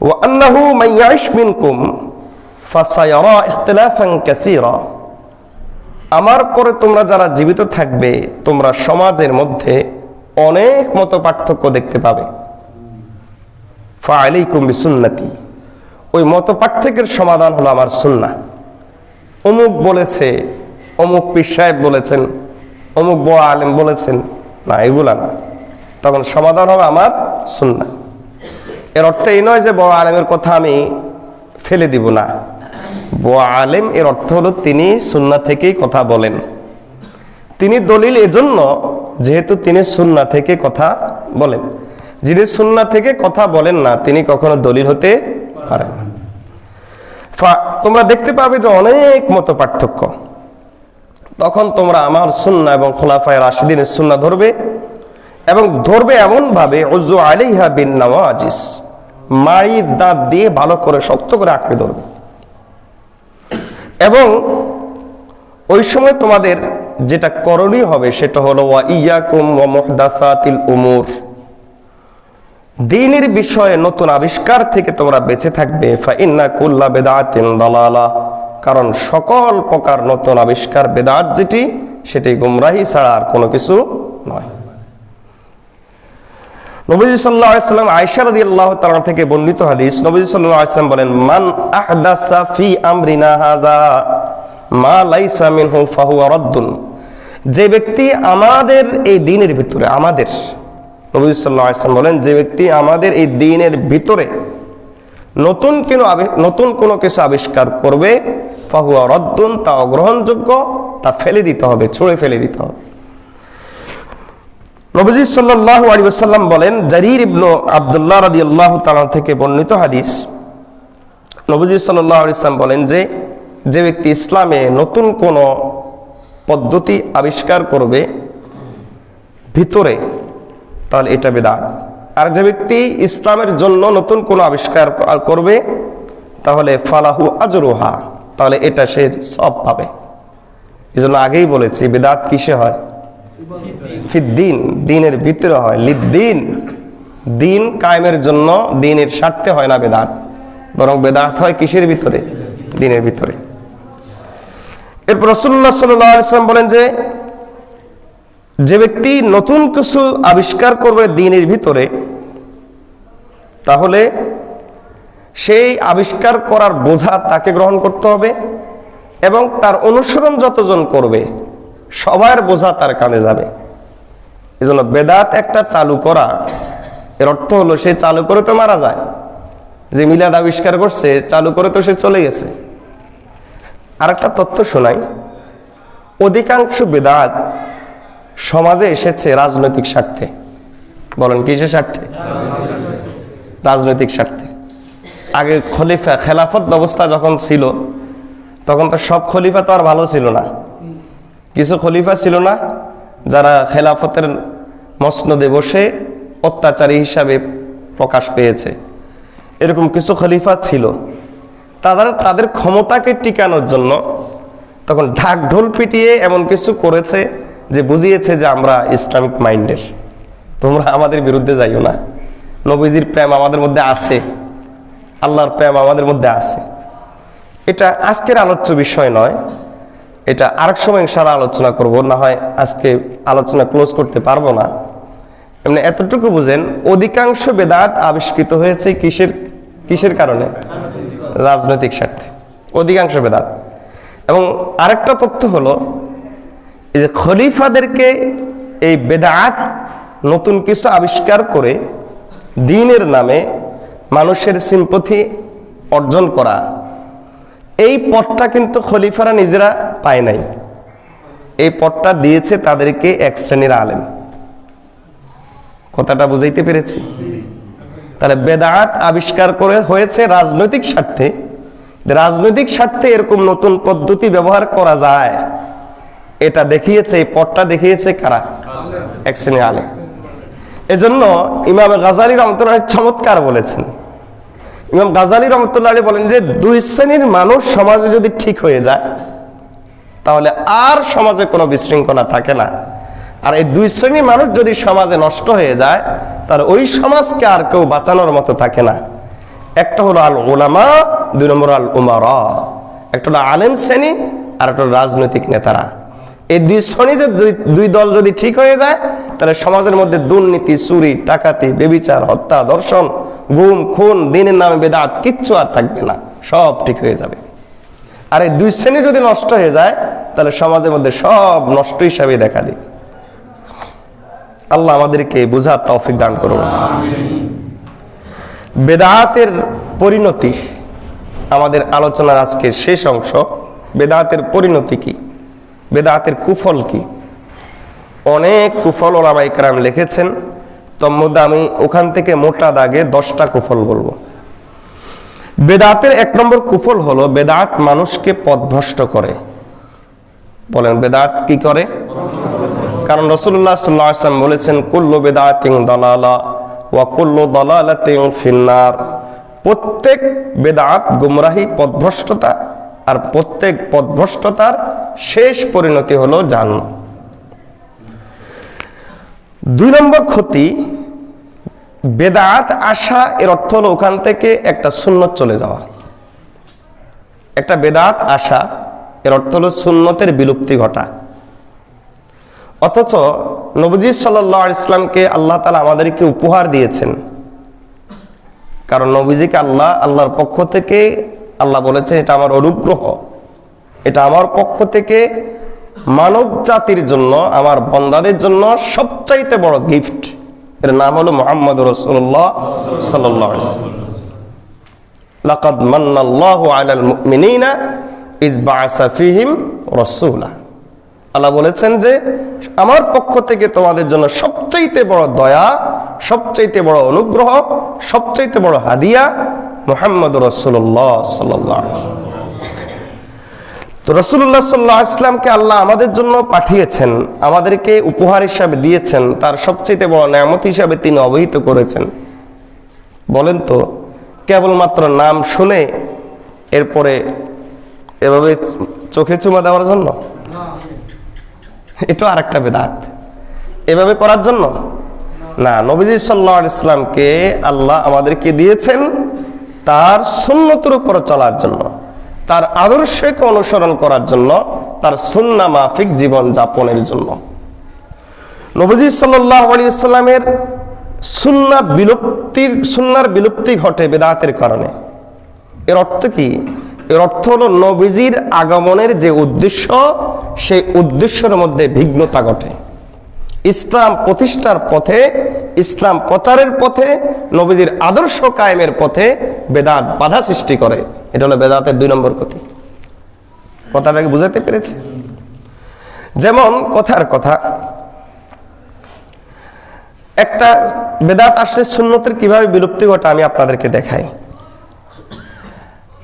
ওয়া আন্নাহু মান ইয়াইশ মিনকুম ফাসায়ারা ইখতিলাফান কাসীরা, আমার পরে তোমরা যারা জীবিত থাকবে তোমরা সমাজের মধ্যে অনেক মত পার্থক্য দেখতে পাবে। ফাআলাইকুম বিসুন্নতি, ওই মত পার্থক্যের সমাধান হলো আমার সুন্নাহ। অমুক বলেছে, অমুক পীর সাহেব বলেছেন, অমুক বড় আলেম বলেছেন, না, এগুলা না, তখন সমাধান হবে আমার সুন্নাহ। এর অর্থ এই নয় যে বড় আলেমের কথা আমি ফেলে দিব না। বড় আলেম এর অর্থ হলো তিনি সুন্নাহ থেকেই কথা বলেন। তিনি দলিল এজন্য যেহেতু তিনি সুন্নাহ থেকে কথা বলেন। যিনি সুন্নাহ থেকে কথা বলেন না তিনি কখনো দলিল হতে পারেন না। তোমরা দেখতে পাবে যে অনেক মত পার্থক্য, তখন তোমরা আমার সুন্নাহ এবং খুলাফায়ে রাশিদিনের সুন্নাহ ধরবে, এবং ধরবে এমন ভাবে উযু আলাইহা বিন নাওয়াজিস, মাড়ি দাঁত দিয়ে ভালো করে শক্ত করে আঁকড়ে ধরবে। এবং ওই সময় তোমাদের যেটা করণীয় হবে সেটা হলো ওয়া ইয়াকুম ওয়া মুহদাসাতিল উমুর, দ্বীনের বিষয়ে নতুন আবিষ্কার থেকে তোমরা বেঁচে থাকবে। ফা ইন্না কুল্লা বিদআতিন দালালা, কারণ সকল প্রকার নতুন আবিষ্কার বেদাত যেটি সেটি গুমরাহি ছাড়া আর কোনো কিছু নয়। নবীজি সাল্লাল্লাহু আলাইহি ওয়াসাল্লাম আয়েশা রাদিয়াল্লাহু তাআলা থেকে বর্ণিত হাদিস, নবীজি সাল্লাল্লাহু আলাইহি ওয়াসাল্লাম বলেন, মান আহদাসা ফি আমরিনা হাযা মা লাইসা মিনহু ফাহুয়া রাদ্দুন, যে ব্যক্তি আমাদের এই দ্বীনের ভিতরে, আমাদের নবী সাল্লাল্লাহু আলাইহি ওয়াসাল্লাম বলেন, যে ব্যক্তি আমাদের এই দ্বীনের ভিতরে নতুন কোনো কিছু আবিষ্কার করবে, ফাহুয়া রাদ্দুন, তা অগ্রহণযোগ্য, তা ফেলে দিতে হবে, ছুঁড়ে ফেলে দিতে হবে। নবী সাল্লাল্লাহু আলাইহি ওয়াসাল্লাম বলেন, জারীর ইবনে আব্দুল্লাহ রাদিয়াল্লাহু তাআলা থেকে বর্ণিত হাদিস, নবী সাল্লাল্লাহু আলাইহি ওয়াসাল্লাম বলেন যে ব্যক্তি ইসলামে নতুন কোনো পদ্ধতি আবিষ্কার করবে ভিতরে, তাহলে এটা বিদআত। আর যে ব্যক্তি ইসলামের জন্য নতুন কোনো আবিষ্কার করবে তাহলে ফালাহু আজরুহা, তাহলে এটা সে সওয়াব পাবে। এজন্য আগেই বলেছি বিদআত কিসে হয়? ফিদ্দিন, দ্বীনের ভিতরে হয়। লিদ্দিন, দ্বীন কায়েমের জন্য, দ্বীনের স্বার্থে হয় না বিদআত। বরং বেদাত হয় কিসের ভিতরে? দ্বীনের ভিতরে। এরপর রাসূলুল্লাহ সাল্লাল্লাহু আলাইহি ওয়াসাল্লাম বলেন যে ব্যক্তি নতুন কিছু আবিষ্কার করবে দ্বীনের ভিতরে, তাহলে সেই আবিষ্কার করার বোঝা তাকে গ্রহণ করতে হবে এবং তার অনুসরণ যতজন করবে সবার বোঝা তার কাঁধে যাবে। এজন্য বেদাত একটা চালু করা, এর অর্থ হলো সে চালু করে তো মারা যায়। যে মিলাদ আবিষ্কার করছে চালু করে তো সে চলে গেছে। আর একটা তথ্য শোনাই, অধিকাংশ বেদাত সমাজে এসেছে রাজনৈতিক স্বার্থে। বলেন কিসের স্বার্থে? রাজনৈতিক স্বার্থে। আগে খলিফা খেলাফত ব্যবস্থা যখন ছিল তখন তো সব খলিফা তো আর ভালো ছিল না। কিছু খলিফা ছিল না যারা খেলাফতের মসনদে বসে অত্যাচারী হিসাবে প্রকাশ পেয়েছে। এরকম কিছু খলিফা ছিল, তাদের ক্ষমতাকে টিকানোর জন্য তখন ঢাক ঢোল পিটিয়ে এমন কিছু করেছে যে বুঝিয়েছে যে আমরা ইসলামিক মাইন্ডের, তোমরা আমাদের বিরুদ্ধে যাইও না, নবীজির প্রেম আমাদের মধ্যে আছে, আল্লাহর প্রেম আমাদের মধ্যে আছে। এটা আজকের আলোচ্য বিষয় নয়, এটা আরেক সময় ইনশাআল্লাহ আলোচনা করব, না হয় আজকে আলোচনা ক্লোজ করতে পারবো না। এমনি এতটুকু বুঝেন, অধিকাংশ বেদাত আবিষ্কৃত হয়েছে কিসের কারণে? রাজনৈতিক স্বার্থে অধিকাংশ বেদাত। এবং আরেকটা তথ্য হলো এই যে খলিফাদেরকে এই বেদাত নতুন কিছু আবিষ্কার করে দ্বীনের নামে মানুষের সিম্পথি অর্জন করা, এই পথটা কিন্তু খলিফারা নিজেরা পায় নাই। এই পথটা দিয়েছে তাদেরকে এক শ্রেণীর আলেম। কথাটা বুঝাইতে পেরেছি? তাহলে বেদাত আবিষ্কার করে হয়েছে রাজনৈতিক স্বার্থে। রাজনৈতিক স্বার্থে এরকম নতুন পদ্ধতি ব্যবহার করা যায়, এটা দেখিয়েছে, এই পথটা দেখিয়েছে কারা? এক শ্রেণীর আলেম। এজন্য ইমাম গাজালি রহমতুল্লাহ চমৎকার বলেছেন। ইমাম গাজালি রহমতুল্লাহ বলেন যে দুই শ্রেণীর মানুষ সমাজে যদি ঠিক হয়ে যায় তাহলে আর সমাজে কোনো বিশৃঙ্খলা থাকে না। আর এই দুই শ্রেণীর মানুষ যদি সমাজে নষ্ট হয়ে যায় তাহলে ওই সমাজকে আর কেউ বাঁচানোর মতো থাকে না। একটা হলো আল উলামা, দুই নম্বর আল উমারা। একটা হলো আলেম শ্রেণী আর একটা হলো রাজনৈতিক নেতারা। এই দুই শ্রেণীতে দুই দল যদি ঠিক হয়ে যায় তাহলে সমাজের মধ্যে দুর্নীতি, চুরি, ডাকাতি, ব্যভিচার, হত্যা, ধর্ষণ, গুম, খুন, দ্বীনের নামে বেদাত কিচ্ছু আর থাকবে না, সব ঠিক হয়ে যাবে। আর এই দুই শ্রেণী যদি নষ্ট হয়ে যায় তাহলে সমাজের মধ্যে সব নষ্ট হিসাবে দেখা দিবে। আল্লাহ আমাদেরকে বুঝার তৌফিক দান করুন। বেদাতের পরিণতি আমাদের আলোচনার আজকের শেষ অংশ। বেদাতের পরিণতি কি? বেদাতের কুফল কি? অনেক কুফল ওলামায়ে কেরাম লিখেছেন, তোর মধ্যে আমি ওখান থেকে মোটা দাগে 10টা কুফল বলবো। বেদাতের 1 নম্বর কুফল হলো বেদাত মানুষকে পথভ্রষ্ট করে। বলেন বেদাত কি করে? কারণ রাসূলুল্লাহ সাল্লাল্লাহু আলাইহি ওয়াসাল্লাম বলেছেন কুল্লু বিদআতিন দালালা ওয়া কুল্লু দালালাতিন ফিন্নার। প্রত্যেক বেদাত গুমরাহি, পথভ্রষ্টতা, আর প্রত্যেক পথভ্রষ্টতার শেষ পরিণতি হলো জাহান্নাম। 2 নম্বর ক্ষতি, বেদাত আসা এর অর্থ হলো ওখান থেকে একটা সুন্নত চলে যাওয়া। একটা বেদাত আসা এর অর্থ হলো সুন্নতের বিলুপ্তি ঘটা। অথচ নবীজি সাল্লাল্লাহু আলাইহি ওয়াসাল্লামকে আল্লাহ তাআলা আমাদেরকে উপহার দিয়েছেন। কারণ নবীজিকে আল্লাহর পক্ষ থেকে আল্লাহ বলেছেন এটা আমার অনুগ্রহ, এটা আমার পক্ষ থেকে মানব জাতির জন্য, আমার বান্দাদের জন্য সবচাইতে বড় গিফট। এর নাম হলো মুহাম্মদুর রাসূলুল্লাহ সাল্লাল্লাহু আলাইহি ওয়াসাল্লাম। লাকাদ মান্নাল্লাহু আলাল মুমিনিনা ইয বা'আসা ফীহিম রাসূলা। আল্লাহ বলেছেন যে আমার পক্ষ থেকে তোমাদের জন্য সবচাইতে বড় দয়া, সবচাইতে বড় অনুগ্রহ, সবচাইতে বড় হাদিয়া মুহাম্মদুর রাসূলুল্লাহ সাল্লাল্লাহু আলাইহি ওয়াসাল্লাম। তো রাসূলুল্লাহ সাল্লাল্লাহু আলাইহি ওয়াসাল্লামকে আল্লাহ আমাদের জন্য পাঠিয়েছেন, আমাদেরকে উপহার হিসাবে দিয়েছেন, তার সবচাইতে বড় নেয়ামত হিসাবে তিনি অবহিত করেছেন। বলেন তো, কেবলমাত্র নাম শুনে এরপরে এভাবে চোখে চুমা দেওয়ার জন্য? এটা আরেকটা বেদাত। এভাবে করার জন্য না, নবীজি সাল্লাল্লাহু আলাইহি ওয়াসাল্লামকে আল্লাহ আমাদেরকে দিয়েছেন তার সুন্নতের উপর চলার জন্য, তার আদর্শকে অনুসরণ করার জন্য, তার সুন্নাহ মাফিক জীবন যাপনের জন্য। নবীজি সাল্লাল্লাহু আলাইহি ওয়াসাল্লামের সুন্নাহর বিলুপ্তি ঘটে বিদআতের কারণে। এর অর্থ কি? এর অর্থ হলো নবীজির আগমনের যে উদ্দেশ্য, সেই উদ্দেশ্যের মধ্যে বিঘ্নতা ঘটে। ইসলাম প্রতিষ্ঠার পথে, ইসলাম প্রচারের পথে, নবীজির আদর্শ কায়েমের পথে বেদাত বাধা সৃষ্টি করে। এটা হলো বেদাতের 2 নম্বর ক্ষতি। কথাটাকে বুঝাতে পেরেছি? যেমন কথার কথা, একটা বেদাত আসলে সুন্নতের কিভাবে বিলুপ্তি ঘটে আমি আপনাদেরকে দেখাই।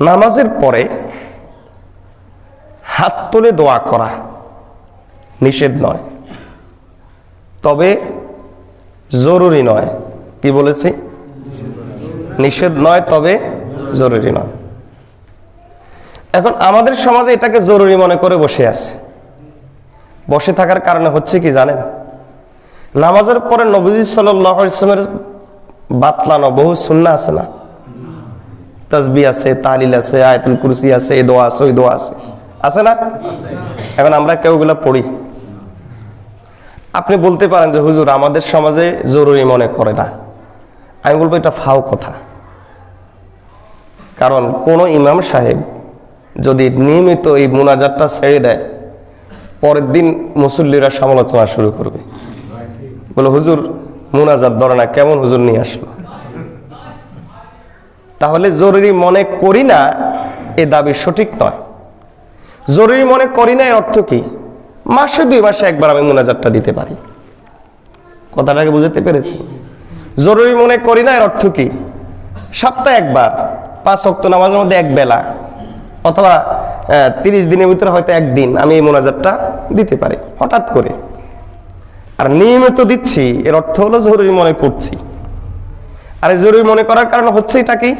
নামাজের পরে হাত তুলে দোয়া করা নিষেধ নয়, তবে জরুরি নয়। কি বলেছি? নিষেধ নয়, তবে জরুরি নয়। এখন আমাদের সমাজে এটাকে জরুরি মনে করে বসে আছে। বসে থাকার কারণে হচ্ছে কি জানেন? নামাজের পরে নবীজি সাল্লাল্লাহু আলাইহি ওয়াসাল্লামের বাতলানো বহু সুন্নাহ আছে না? তাসবিহ আছে, তাহলিল আছে, আয়াতুল কুরসি আছে, এই দোয়া আছে, ওই দোয়া আছে, আছে না? এখন আমরা কেউ ওগুলা পড়ি। আপনি বলতে পারেন যে হুজুর আমাদের সমাজে জরুরি মনে করে না। আমি বলবো এটা ফাও কথা। কারণ কোন ইমাম সাহেব যদি নিয়মিত এই মুনাজাতটা ছেড়ে দেয়, পরের দিন মুসল্লিরা সমালোচনা শুরু করবে, বলে হুজুর মুনাজাত ধরে না, কেমন হুজুর নিয়ে আসলো। তাহলে জরুরি মনে করি না এ দাবি সঠিক নয়। জরুরি মনে করি না এর অর্থ কি? মাসে 2 মাসে একবার আমি মুনাজাতটা দিতে পারি। কথাটাকে বুঝতে পেরেছি? জরুরি মনে করি না এর অর্থ কি? সপ্তাহে একবার 5 ওয়াক্ত নামাজের মধ্যে এক বেলা, অথবা 30 দিনের ভিতরে হয়তো একদিন আমি এই মুনাজাতটা দিতে পারি হঠাৎ করে। আর নিয়মিত দিচ্ছি এর অর্থ হলো জরুরি মনে করছি। আর এই জরুরি মনে করার কারণে হচ্ছে এটা কি?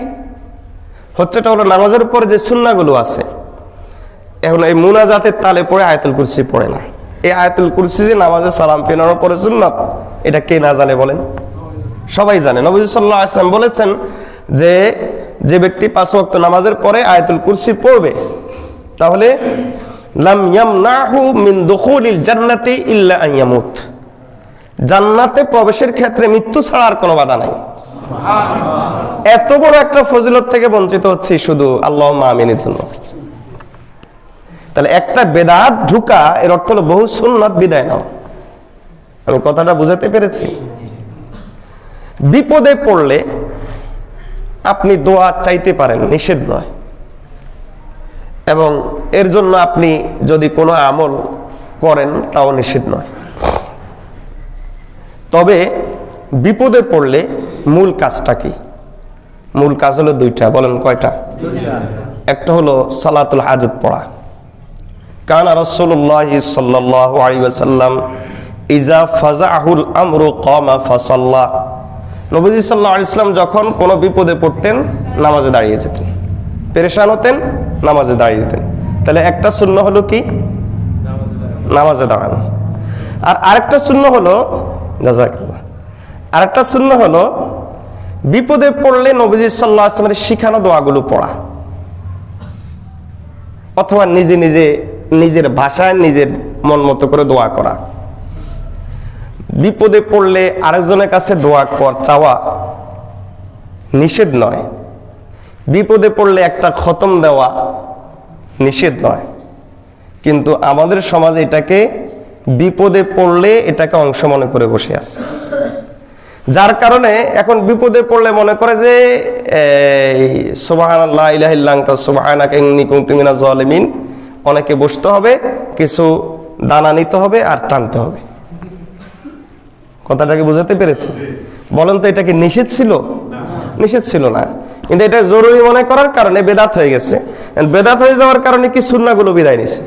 হচ্ছেটা হলো নামাজের উপর যে সুন্নাহগুলো আছে, এখন এই মুনাজাতের তালে পড়ে আয়াতুল কুরসি পড়ে না। এই আয়াতুল কুরসি যে নামাজে সালাম ফেরানোর পরে সুন্নাত, এটা কে না জানে বলেন? সবাই জানে। নবী সাল্লাল্লাহু আলাইহি ওয়াসাল্লাম বলেছেন যে যে ব্যক্তি 5 ওয়াক্ত নামাজের পরে আয়াতুল কুরসি পড়বে, তাহলে লাম ইয়ামনাহু মিন দুখুলিল জান্নাতি ইল্লা আন ইয়ামুত, জান্নাতে প্রবেশের ক্ষেত্রে মৃত্যু ছাড়া আর কোনো বাধা নাই। এত বড় একটা ফজিলত থেকে বঞ্চিত হচ্ছি শুধু আল্লাহুম্মা আমিনের জন্য। তাহলে একটা বেদাত ঢুকা এর অর্থ হলো বহু সুন্নাত বিদায় নাও। আমি কথাটা বুঝাতে পেরেছি? বিপদে পড়লে আপনি দোয়া চাইতে পারেন, নিষেধ নয়। এবং এর জন্য আপনি যদি কোনো আমল করেন তাও নিষেধ নয়। তবে বিপদে পড়লে মূল কাজটা কি? মূল কাজ হলো 2টা। বলেন কয়টা? 2টা। একটা হলো সালাতুল হাজত পড়া। কানা রাসূলুল্লাহ সাল্লাল্লাহু আলাইহি ওয়াসাল্লাম ইজা ফাজাহুল আমরু কামা ফাসাল্লা। নবীজি সাল্লাল্লাহু আলাইহি ওয়াসাল্লাম যখন কোনো বিপদে পড়তেন নামাজে দাঁড়িয়ে যেতেন, পেরেশান হতেন নামাজে দাঁড়িয়ে যেতেন। তাহলে একটা সুন্নাহ হলো কি? নামাজে দাঁড়ানো। আর আরেকটা সুন্নাহ হলো, জাযাকাল্লাহ, আরেকটা সুন্নাহ হলো বিপদে পড়লে নবীজি সাল্লাল্লাহু আলাইহি ওয়াসাল্লামের শিখানো দোয়াগুলো পড়া, অথবা নিজে নিজে নিজের ভাষায় নিজের মন মতো করে দোয়া করা। বিপদে পড়লে আরেকজনের কাছে দোয়া চাওয়া নিষেধ নয়। বিপদে পড়লে একটা খতম দেওয়া নিষেধ নয়। কিন্তু আমাদের সমাজে এটাকে বিপদে পড়লে এটাকে অংশ মনে করে বসে আছে, যার কারণে এখন বিপদে পড়লে মনে করে যে সুবহানাল্লাহ ইলাহা ইল্লা আনতা সুবহানাকা ইন্নী কুনতু মিনাজ জালিমিন, অনেকে বসতে হবে, কিছু দানা নিতে হবে আর টানতে হবে। কথাটাকে বুঝাতে পেরেছি? বলেন তো এটা কি নিষেধ ছিল? নিষেধ ছিল না, কিন্তু এটা জরুরি মনে করার কারণে বেদাত হয়ে গেছে। বেদাত হয়ে যাওয়ার কারণে কি সুন্নাহগুলো বিদায় নিছে।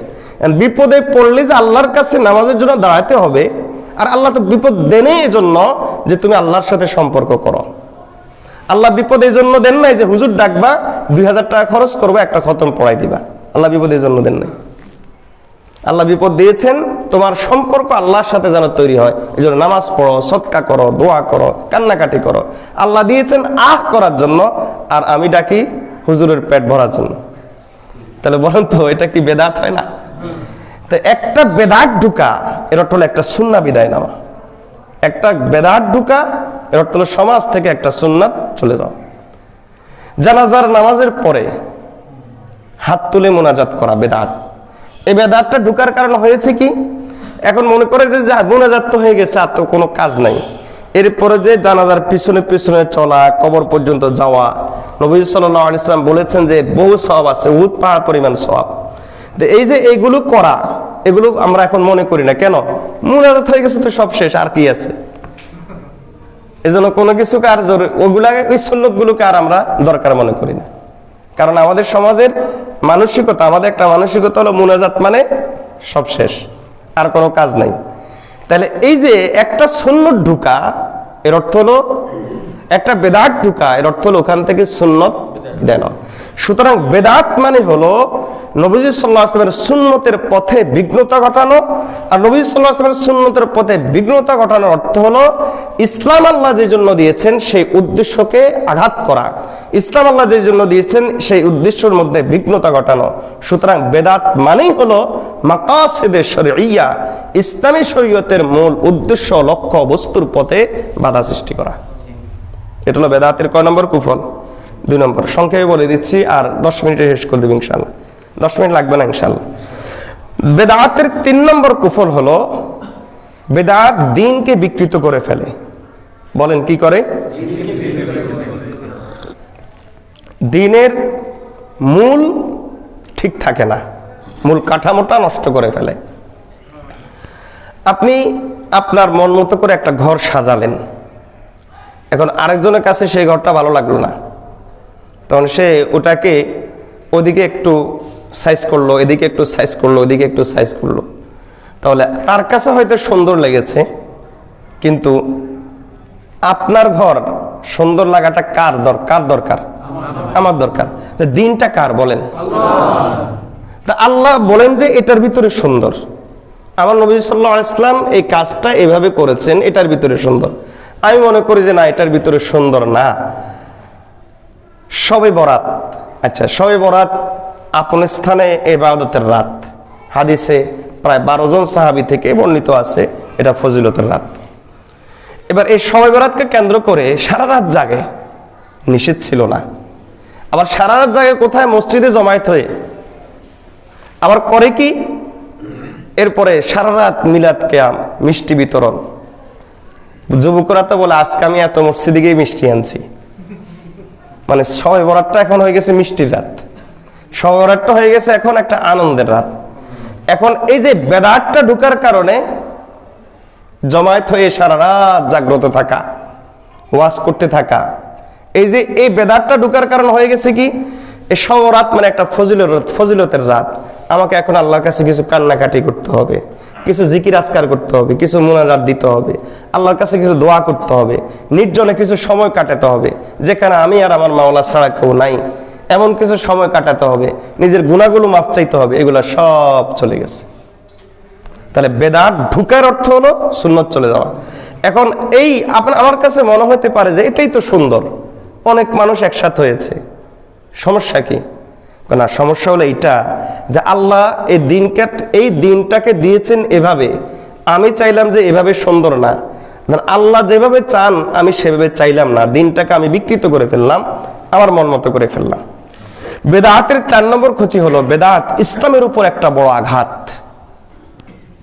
বিপদে পড়লে যে আল্লাহর কাছে নামাজের জন্য দাঁড়াতে হবে, আর আল্লাহ তো বিপদ দেন এই জন্য যে তুমি আল্লাহর সাথে সম্পর্ক করো। আল্লাহ বিপদ এই জন্য দেন নাই যে হুজুর ডাকবা 2000 টাকা খরচ করবো একটা খতম পড়াই দিবা। আল্লাহ বিপদ এই জন্য দেন নাই। আল্লাহ বিপদ দিয়েছেন তোমার সম্পর্ক আল্লাহর সাথে যেন তৈরি হয়। এই জন্য নামাজ পড়ো, সদকা করো, দোয়া করো, কান্নাকাটি করো। আল্লাহ দিয়েছেন আহ করার জন্য, আর আমি ডাকি হুজুরের পেট ভরার জন্য। তাহলে বলেন তো এটা কি বেদাত হয় না? তো একটা বেদাত ঢুকা এর অর্থ হলো একটা সুন্নাহ বিদায় নেওয়া। একটা বেদাত ঢুকা এর অর্থ হলো সমাজ থেকে একটা সুন্নাত চলে যাওয়া। জানাজার নামাজের পরে হাত তুলে মোনাজাত করা বেদাত। এই বেদাতটা ঢুকার কারণ হয়েছে কি, এখন মনে করে যে মোনাজাত তো হয়ে গেছে, আর তো কোনো কাজ নাই। এরপরে যে জানাজার পিছনে পিছনে চলা, কবর পর্যন্ত যাওয়া, নবী সাল্লাল্লাহু আলাইহি ওয়াসাল্লাম বলেছেন যে বহু সওয়াব আছে, উহুদ পাহাড় পরিমাণ সওয়াব। তো এই যে এইগুলো করা, এগুলো আমরা এখন মনে করি না। কেন? মোনাজাত হয়ে গেছে তো সব শেষ, আর কি আছে? এই জন্য কোনো কিছুকে আর ওগুলাকে, ওই সুন্নতগুলোকে আর আমরা দরকার মনে করি না। কারণ আমাদের সমাজের মানসিকতা, আমাদের একটা মানসিকতা হলো মোনাজাত মানে সব শেষ, আর কোনো কাজ নাই। তাহলে এই যে একটা সুন্নত ঢুকা এর অর্থ হলো, একটা বেদাত ঢুকা এর অর্থ হলো ওখান থেকে সুন্নত দেন। সুতরাং বেদাত মানে হলো নবীজি সাল্লাল্লাহু আলাইহি ওয়াসাল্লামের সুন্নতের পথে বিঘ্নতা ঘটানো। আর নবী সাল্লাল্লাহু আলাইহি ওয়াসাল্লামের সুন্নতের পথে বিঘ্নতা ঘটানোর অর্থ হলো ইসলাম আল্লাহ যে জন্য দিয়েছেন সেই উদ্দেশ্যকে আঘাত করা। ইসলাম আল্লাহ যে জন্য দিয়েছেন সেই উদ্দেশ্যের মধ্যে বিঘ্নতা ঘটানো। সুতরাং বেদাত মানেই হলো মাকাসিদে শরঈয়া, ইসলামী শরীয়তের মূল উদ্দেশ্য, লক্ষ্য, বস্তুর পথে বাধা সৃষ্টি করা। এটা হলো বেদাতের কয় নম্বর কুফল? 2 নম্বর। সংক্ষেপে বলে দিচ্ছি, আর 10 মিনিটে শেষ করে দেব ইনশাআল্লাহ। 10 মিনিট লাগবে না ইনশাআল্লাহ। বেদাতের 3 নম্বর কুফল হলো বেদাত দ্বীনকে বিকৃত করে ফেলে। বলেন কি করে? দ্বীনের মূল ঠিক থাকে না, মূল কাঠামোটা নষ্ট করে ফেলে। আপনি আপনার মন মতো করে একটা ঘর সাজালেন, এখন আরেকজনের কাছে সেই ঘরটা ভালো লাগলো না, তখন সে ওটাকে ওদিকে একটু সাইজ করলো, এদিকে একটু সাইজ করলো, ওদিকে একটু সাইজ করলো। তাহলে তার কাছে হয়তো সুন্দর লেগেছে, কিন্তু আপনার ঘর সুন্দর লাগাটা কার দরকার? আমার দরকার। দ্বীনটা কার বলেন? তা আল্লাহ বলেন যে এটার ভিতরে সুন্দর। আমার নবী সাল্লাল্লাহু আলাইহি ওয়াসাল্লাম এই কাজটা এভাবে করেছেন, এটার ভিতরে সুন্দর। আমি মনে করি যে না, এটার ভিতরে সুন্দর না। শবে বরাত, আচ্ছা শবে বরাত আপন স্থানে ইবাদতের রাত। হাদিসে প্রায় 12 জন সাহাবী থেকে বর্ণিত আছে এটা ফজিলতের রাত। এবার এই শবে বরাতকে কেন্দ্র করে সারা রাত জাগে, নিষেধ ছিল না। আবার সারা রাত জাগে কোথায়? মসজিদে জমায়েত হয়ে। আবার করে কি? এরপরে সারা রাত মিলাদ কিয়াম, মিষ্টি বিতরণ। যুবকরা তো বলে আজকে আমি এত মসজিদে গিয়ে মিষ্টি আনছি। মানে শবে বরাতটা এখন হয়ে গেছে মিষ্টির রাত, শবে বরাতটা হয়ে গেছে এখন একটা আনন্দের রাত। এখন এই যে বেদাতটা ঢুকার কারণে জমায়েত হয়ে সারা রাত জাগ্রত থাকা, ওয়াজ করতে থাকা, এই যে এই বেদাতটা ঢুকার কারণ হয়ে গেছে কি, এই শবে বরাত মানে একটা ফজিলতের রাত। আমাকে এখন আল্লাহর কাছে কিছু কান্নাকাটি করতে হবে, কিছু জিকির আজকার করতে হবে, কিছু মুনাজাত দিতে হবে, আল্লাহর কাছে কিছু দোয়া করতে হবে, নির্জনে কিছু সময় কাটাতে হবে, যেখানে আমি আর আমার মাওলা ছাড়া কেউ নাই, এমন কিছু সময় কাটাতে হবে, নিজের গুনাহগুলো মাফ চাইতে হবে। এগুলা সব চলে গেছে। তাহলে বেদাত ঢুকার অর্থ হলো সুন্নত চলে যাওয়া। এখন এই আমার কাছে মনে হতে পারে যে এটাই তো সুন্দর, অনেক মানুষ একসাথে হয়েছে, সমস্যা কি? না, সমস্যা হলো এইটা যে আল্লাহ এই দিনটাকে দিয়েছেন এভাবে, আমি চাইলাম যে এভাবে সুন্দর না, আল্লাহ যেভাবে চান আমি সেভাবে চাইলাম না, দিনটাকে আমি বিকৃত করে ফেললাম, আমার মন মতো করে ফেললাম। বেদাতের 4 নম্বর ক্ষতি হলো বেদাত ইসলামের উপর একটা বড় আঘাত।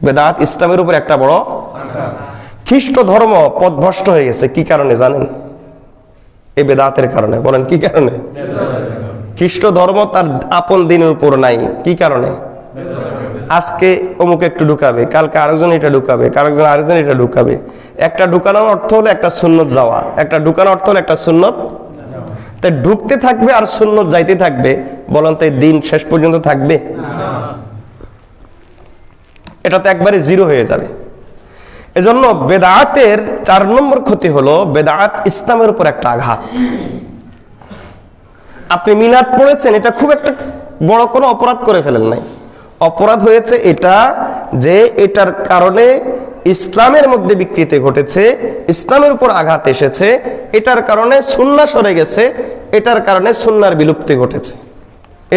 বেদাত ইসলামের উপর একটা বড় আঘাত। খ্রিস্ট ধর্ম পথভ্রষ্ট হয়ে গেছে কি কারণে জানেন? এই বেদাতের কারণে। বলেন কি কারণে? খ্রিস্ট ধর্ম তার আপন দিনের উপর নাই। কি কারণে? আজকে অমুক একটু ঢুকাবে, কালকে আরেকজন এটা ঢুকাবে, আরেকজন এটা ঢুকাবে। একটা ঢুকানোর অর্থ হলো একটা সুন্নত যাওয়া, একটা ঢুকানোর অর্থ হলো একটা সুন্নত। তাই ঢুকতে থাকবে আর সুন্নত যাইতে থাকবে। বলেন তো এই দিন শেষ পর্যন্ত থাকবে? এটা তো একবারে জিরো হয়ে যাবে। এজন্য বেদাতের 4 নম্বর ক্ষতি হলো বেদাত ইসলামের উপর একটা আঘাত। আপনি মিলাদ পড়েছেন, এটা খুব একটা বড় কোনো অপরাধ করে ফেলেন নাই। অপরাধ হয়েছে এটা যে এটার কারণে ইসলামের মধ্যে বিকৃতি ঘটেছে, ইসলামের উপর আঘাত এসেছে, এটার কারণে সুন্নাহ সরে গেছে, এটার কারণে সুন্নাহর বিলুপ্তি ঘটেছে।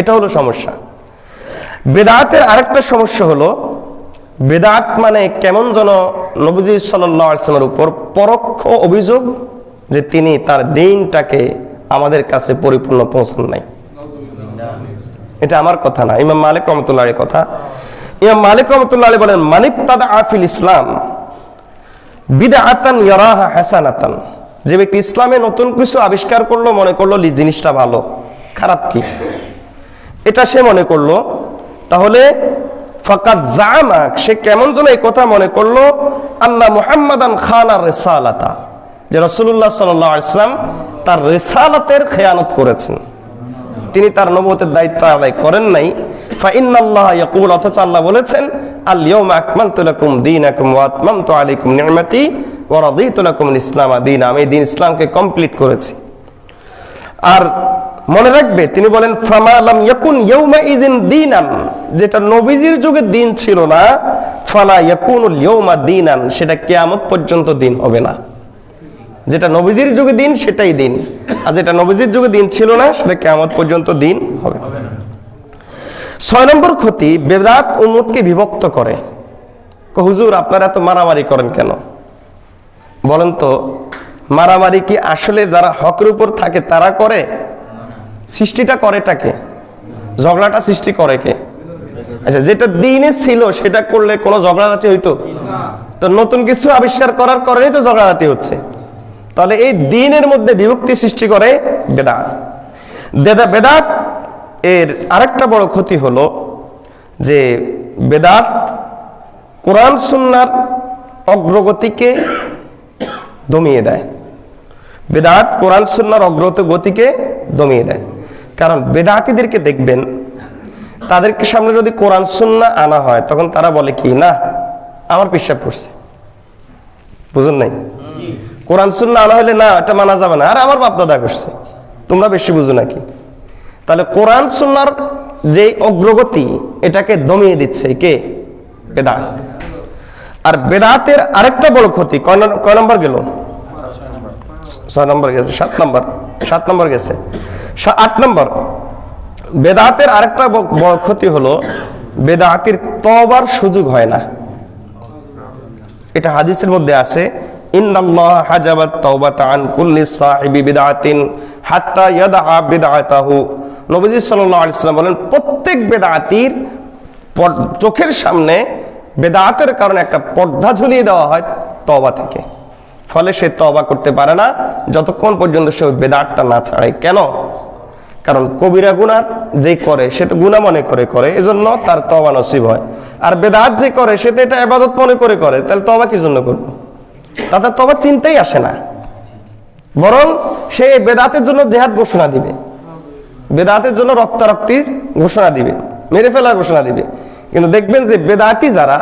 এটা হলো সমস্যা। বেদাতের আরেকটা সমস্যা হলো, বেদাত মানে কেমন যেন নবীজি সাল্লাল্লাহু আলাইহি ওয়াসাল্লামের উপর পরোক্ষ অভিযোগ যে তিনি তার দ্বীনটাকে আমাদের কাছে পরিপূর্ণ পৌঁছান নাই। এটা আমার কথা না, ইমাম মালিক রাহমাতুল্লাহ আলাইহির কথা। ইমাম মালিক রাহমাতুল্লাহ আলাইহি বলেন, মানিবতাদা ফিল ইসলাম বিদআতান ইয়ারাহা হাসানাতান, যে ব্যক্তি ইসলামে নতুন কিছু আবিষ্কার করলো, মনে করলো জিনিসটা ভালো, খারাপ কি এটা সে মনে করলো, তাহলে ফাকাদ জামা, সে কেমন যেন এই কথা মনে করলো, আন্না মুহাম্মাদান খানা রিসালাতা, যে রাসূলুল্লাহ সাল্লাল্লাহু আলাইহি ওয়াসাল্লাম তার রিসালাতের খেয়ানত করেছেন, তিনি তার নবুয়তের দায়িত্ব আদায় করেন নাই। ফা ইন্নাল্লাহা ইয়াকুল, অথচ আল্লাহ বলেছেন, আল ইয়াউমা আকমালতু লাকুম দীনাকুম ওয়া আতমামতু আলাইকুম নি'মাতি ওয়া রাদিতু লাকুমুল ইসলাম দীনা, আমি দিন ইসলামকে কমপ্লিট করেছি। আর মনে রাখবে তিনি বলেন, ফামা লাম ইয়াকুন ইয়াউমা ইযিন দীনান, যেটা নবীজির যুগে দিন ছিল না, ফালা ইয়াকুনুল ইয়াউমা দীনান, সেটা কিয়ামত পর্যন্ত দিন হবে না। যেটা নবীজির যুগে দিন সেটাই দিন, আর যেটা নবীজির যুগে দিন ছিল না সেটা কিয়ামত পর্যন্ত দিন হবে না। 6 নম্বর ক্ষতি, বেদাত উম্মতকে বিভক্ত করে। হুজুর আপনারা এত মারামারি করেন কেন? বলেন তো, মারামারি কি আসলে যারা হকের উপর থাকে তারা করে? সৃষ্টিটা করেটা কে? ঝগড়াটা সৃষ্টি করে কে? আচ্ছা, যেটা দিনে ছিল সেটা করলে কোনো ঝগড়াঝাটি হইতো? তো নতুন কিছু আবিষ্কার করার কারণেই তো ঝগড়াঝাটি হচ্ছে। তাহলে এই দ্বীনের মধ্যে বিভক্তি সৃষ্টি করে বেদাত। বেদাত এর আরেকটা বড় ক্ষতি হলো যে বেদাত কোরআন সুন্নাহর অগ্রগতিকে দমিয়ে দেয়। বেদাত কোরআন সুন্নাহর অগ্রগতিকে দমিয়ে দেয়। কারণ বেদাতীদেরকে দেখবেন, তাদেরকে সামনে যদি কোরআন সুন্নাহ আনা হয় তখন তারা বলে কি, না আমার পেশাব করছে, বুঝুন নাই? কোরআন সুন্নাহ আনা হলে না এটা মানা যাবে না, আর আমার বাপ দাদা করছে, তোমরা বেশি বুঝো নাকি? তাহলে কোরআন সুন্নাহর যে অগ্রগতি এটাকে দমিয়ে দিচ্ছে কে? বেদাত। আর বেদাতের আরেকটা বড় ক্ষতি, কয় নম্বর গেল? 6 নম্বর গেছে, 7 নম্বর গেছে, 8 নম্বর। বেদাতের আরেকটা বড় ক্ষতি হলো বেদাতির তওবার সুযোগ হয় না। এটা হাদিসের মধ্যে আছে, ইন্নাল্লাহা হাজাবাত তাওবাতা আন কুল্লি সাহিবি বিদআতিন হাত্তা ইয়াদআ বিদআতাহু। নবীজি সাল্লাল্লাহু আলাইহি ওয়াসাল্লাম বলেন, প্রত্যেক বেদাতির চোখের সামনে বেদাতের কারণে একটা পর্দা ঝুলিয়ে দেওয়া হয় তওবা থেকে, ফলে সে তওবা করতে পারে না যতক্ষণ পর্যন্ত সে বেদাতটা না ছাড়ে। কেন? কারণ কবিরা গুনাহ যে করে সে তো গুনাহ মনে করে, এজন্য তার তওবা নসিব হয়। আর বেদাত যে করে সে তো এটা ইবাদত মনে করে, তাহলে তওবা কি জন্য করবে? তাতে তওবা চিন্তাই আসে না, বরং সে বেদাতের জন্য জিহাদ ঘোষণা দিবে, বেদাতের জন্য রক্তারক্তির ঘোষণা দিবে, মেরে ফেলার ঘোষণা দিবে। কিন্তু দেখবেন যে বেদাতি যারা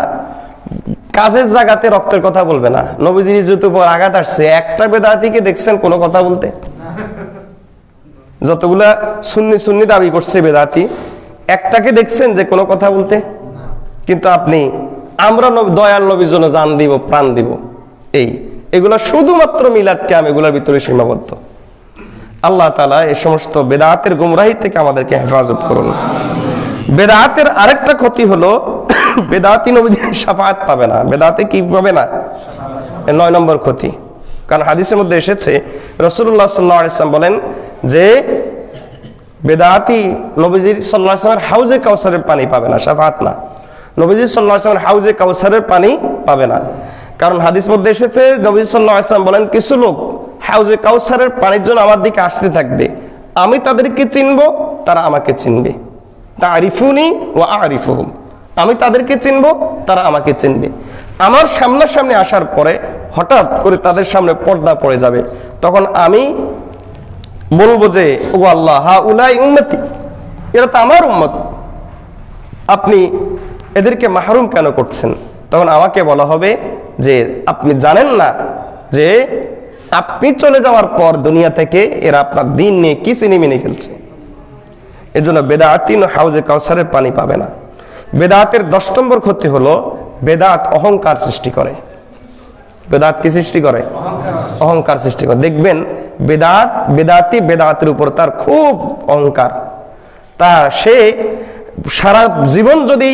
কাজের জায়গাতে রক্তের কথা বলবে না। নবীজির ইজ্জতের উপর আঘাত আসছে, একটা বেদাতিকে দেখছেন কোনো কথা বলতে? যতগুলা সুন্নি দাবি করছে বেদাতি, একটাকে দেখছেন যে কোনো কথা বলতে? কিন্তু আপনি আমরা দয়াল নবীর জন্য জান দিব, প্রাণ দিব, এগুলা শুধুমাত্র মিলাদ কিয়াম এগুলোর ভিতরে সীমাবদ্ধ। আল্লাহ তাআলা এই সমস্ত বেদাতের গুমরাহি থেকে আমাদেরকে হেফাজত করুন। বেদাতের আরেকটা ক্ষতি হলো বেদাতি নবীদের শাফাআত পাবে না। বেদাতে কি পাবে না? 9 নম্বর ক্ষতি। কারণ হাদিসের মধ্যে এসেছে, রাসূলুল্লাহ সাল্লাল্লাহু আলাইহি ওয়াসাল্লাম বলেন যে বেদাতি নবীজি সাল্লাল্লাহু আলাইহি ওয়াসাল্লামের হাউজে কাউসারের পানি পাবে না, শাফাআত না। নবীজি সাল্লাল্লাহু আলাইহি ওয়াসাল্লামের হাউজে কাউসারের পানি পাবে না। কারণ হাদিস মধ্যে এসেছে, নবীজি সাল্লাল্লাহু আলাইহি ওয়াসাল্লাম বলেন, কিছু লোক হাউজে কাউসারের পানির জন্য আমার দিকে আসতে থাকবে, আমি তাদেরকে চিনব, তারা আমাকে চিনবে। তারিফুনি ওয়া আরিফুহুম, আমি তাদেরকে চিনব, তারা আমাকে চিনবে। আমার সামনাসামনি আসার পরে হঠাৎ করে তাদের সামনে পর্দা পড়ে যাবে, তখন আমি বলবো যে, ও আল্লাহ, হা উলাই উম্মতি, এরা তো আমার উম্মত, আপনি এদেরকে মাহরুম কেন করছেন? তখন আমাকে বলা হবে যে, আপনি জানেন না যে আপনি চলে যাওয়ার পর দুনিয়া থেকে এরা আপনার দিন নিয়ে কি চিনিমিনি খেলছে। এজন্য বেদাতি হাউজে কাউসারের পানি পাবে না। বেদাতের 10 নম্বর ক্ষতি হলো বেদাত অহংকার সৃষ্টি করে। বেদাত কি সৃষ্টি করে? অহংকার সৃষ্টি করে। দেখবেন বেদাতি বেদাতের উপর তার খুব অহংকার, তা সে সারা জীবন যদি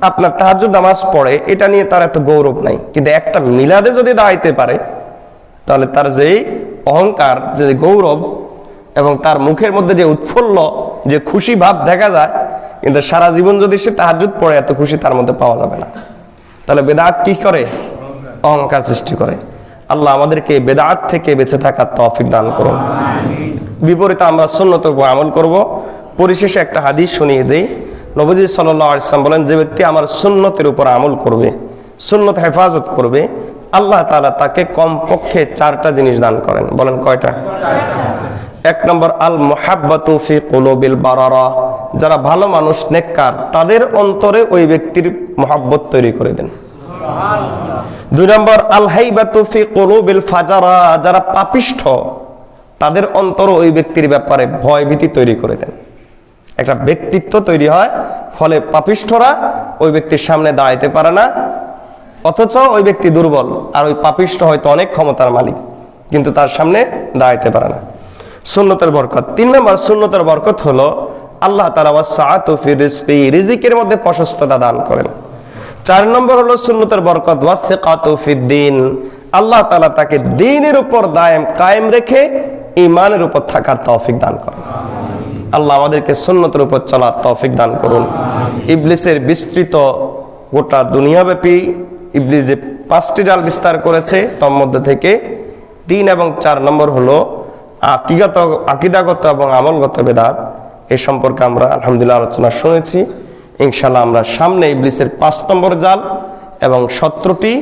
আপনার তাহাজ্জুদ নামাজ পড়ে এটা নিয়ে তার এত গৌরব নাই, কিন্তু একটা মিলাদে যদি দাঁড়াইতে পারে তাহলে তার যে অহংকার, যে গৌরব এবং তার মুখের মধ্যে যে উৎফুল্ল, যে খুশি ভাব দেখা যায়, কিন্তু সারা জীবন যদি সে তাহাজ্জুদ পড়ে এত খুশি তার মধ্যে পাওয়া যাবে না। তাহলে বেদাত কি করে? অহংকার সৃষ্টি করে। আল্লাহ আমাদেরকে বেদাত থেকে বেঁচে থাকার তৌফিক দান করুন। বিপরীতে আমরা সুন্নতের উপর আমল করব। পরিশেষে একটা হাদিস শুনিয়ে দেই। নবীজি সাল্লাল্লাহু আলাইহি ওয়াসাল্লাম বলেন, যে ব্যক্তি আমার সুন্নতের উপর আমল করবে, সুন্নত হেফাজত করবে, আল্লাহ তাআলা তাকে কমপক্ষে 4টা জিনিস দান করেন। বলেন কয়টা? 1 নম্বর আল মুহাব্বাতু ফি কুলুবিল বারারা, যারা ভালো মানুষ, নেককার, তাদের অন্তরে ওই ব্যক্তির মহব্বত তৈরি করে দেন। 2 নম্বর আল হাইবাতু ফি কুলুবিল ফাজারা, যারা পাপিষ্ঠ, তাদের অন্তর ওই ব্যক্তির ব্যাপারে ভয় ভীতি তৈরি করে দেন। একটা ব্যক্তিত্ব তৈরি হয়, ফলে পাপিষ্ঠরা ওই ব্যক্তির সামনে দাঁড়াইতে পারে না, অথচ ওই ব্যক্তি দুর্বল, আর ওই পাপিষ্ঠ হয়তো অনেক ক্ষমতার মালিক, কিন্তু তার সামনে দাঁড়াইতে পারে না। সুন্নতের বরকত। 3 নম্বর সুন্নতের বরকত হলো আল্লাহ তাআলা ওয়াসআতু ফি রিজকি, রিজিকের মধ্যে প্রশস্ততা দান করেন। 4 নম্বর হলো সুন্নতের বরকত ওয়াসিকাতু ফিদ্দিন, আল্লাহ তাআলা তাকে দ্বীনের উপর কায়েম রেখে ঈমানের উপর থাকার তৌফিক দান করেন। আল্লাহ আমাদেরকে সুন্নতের উপর চলার তৌফিক দান করুন। ইবলিসের বিস্তৃত গোটা দুনিয়াব্যাপী ইবলিস যে 5টি জাল বিস্তার করেছে, তার মধ্যে থেকে 3 এবং 4 নম্বর হলো আকীদাগত এবং আমলগত বেদাত। এই সম্পর্কে আমরা আলহামদুলিল্লাহ আলোচনা শুনেছি। ইনশাআল্লাহ আমরা সামনে ইবলিসের 5 নম্বর জাল এবং 17টি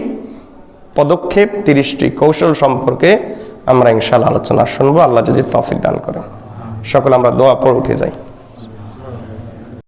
পদক্ষেপ, 30টি কৌশল সম্পর্কে আমরা ইনশাআল্লাহ আলোচনা শুনবো, আল্লাহ যদি তৌফিক দান করেন। সকলে আমরা দোয়া পড়ে উঠে যাই।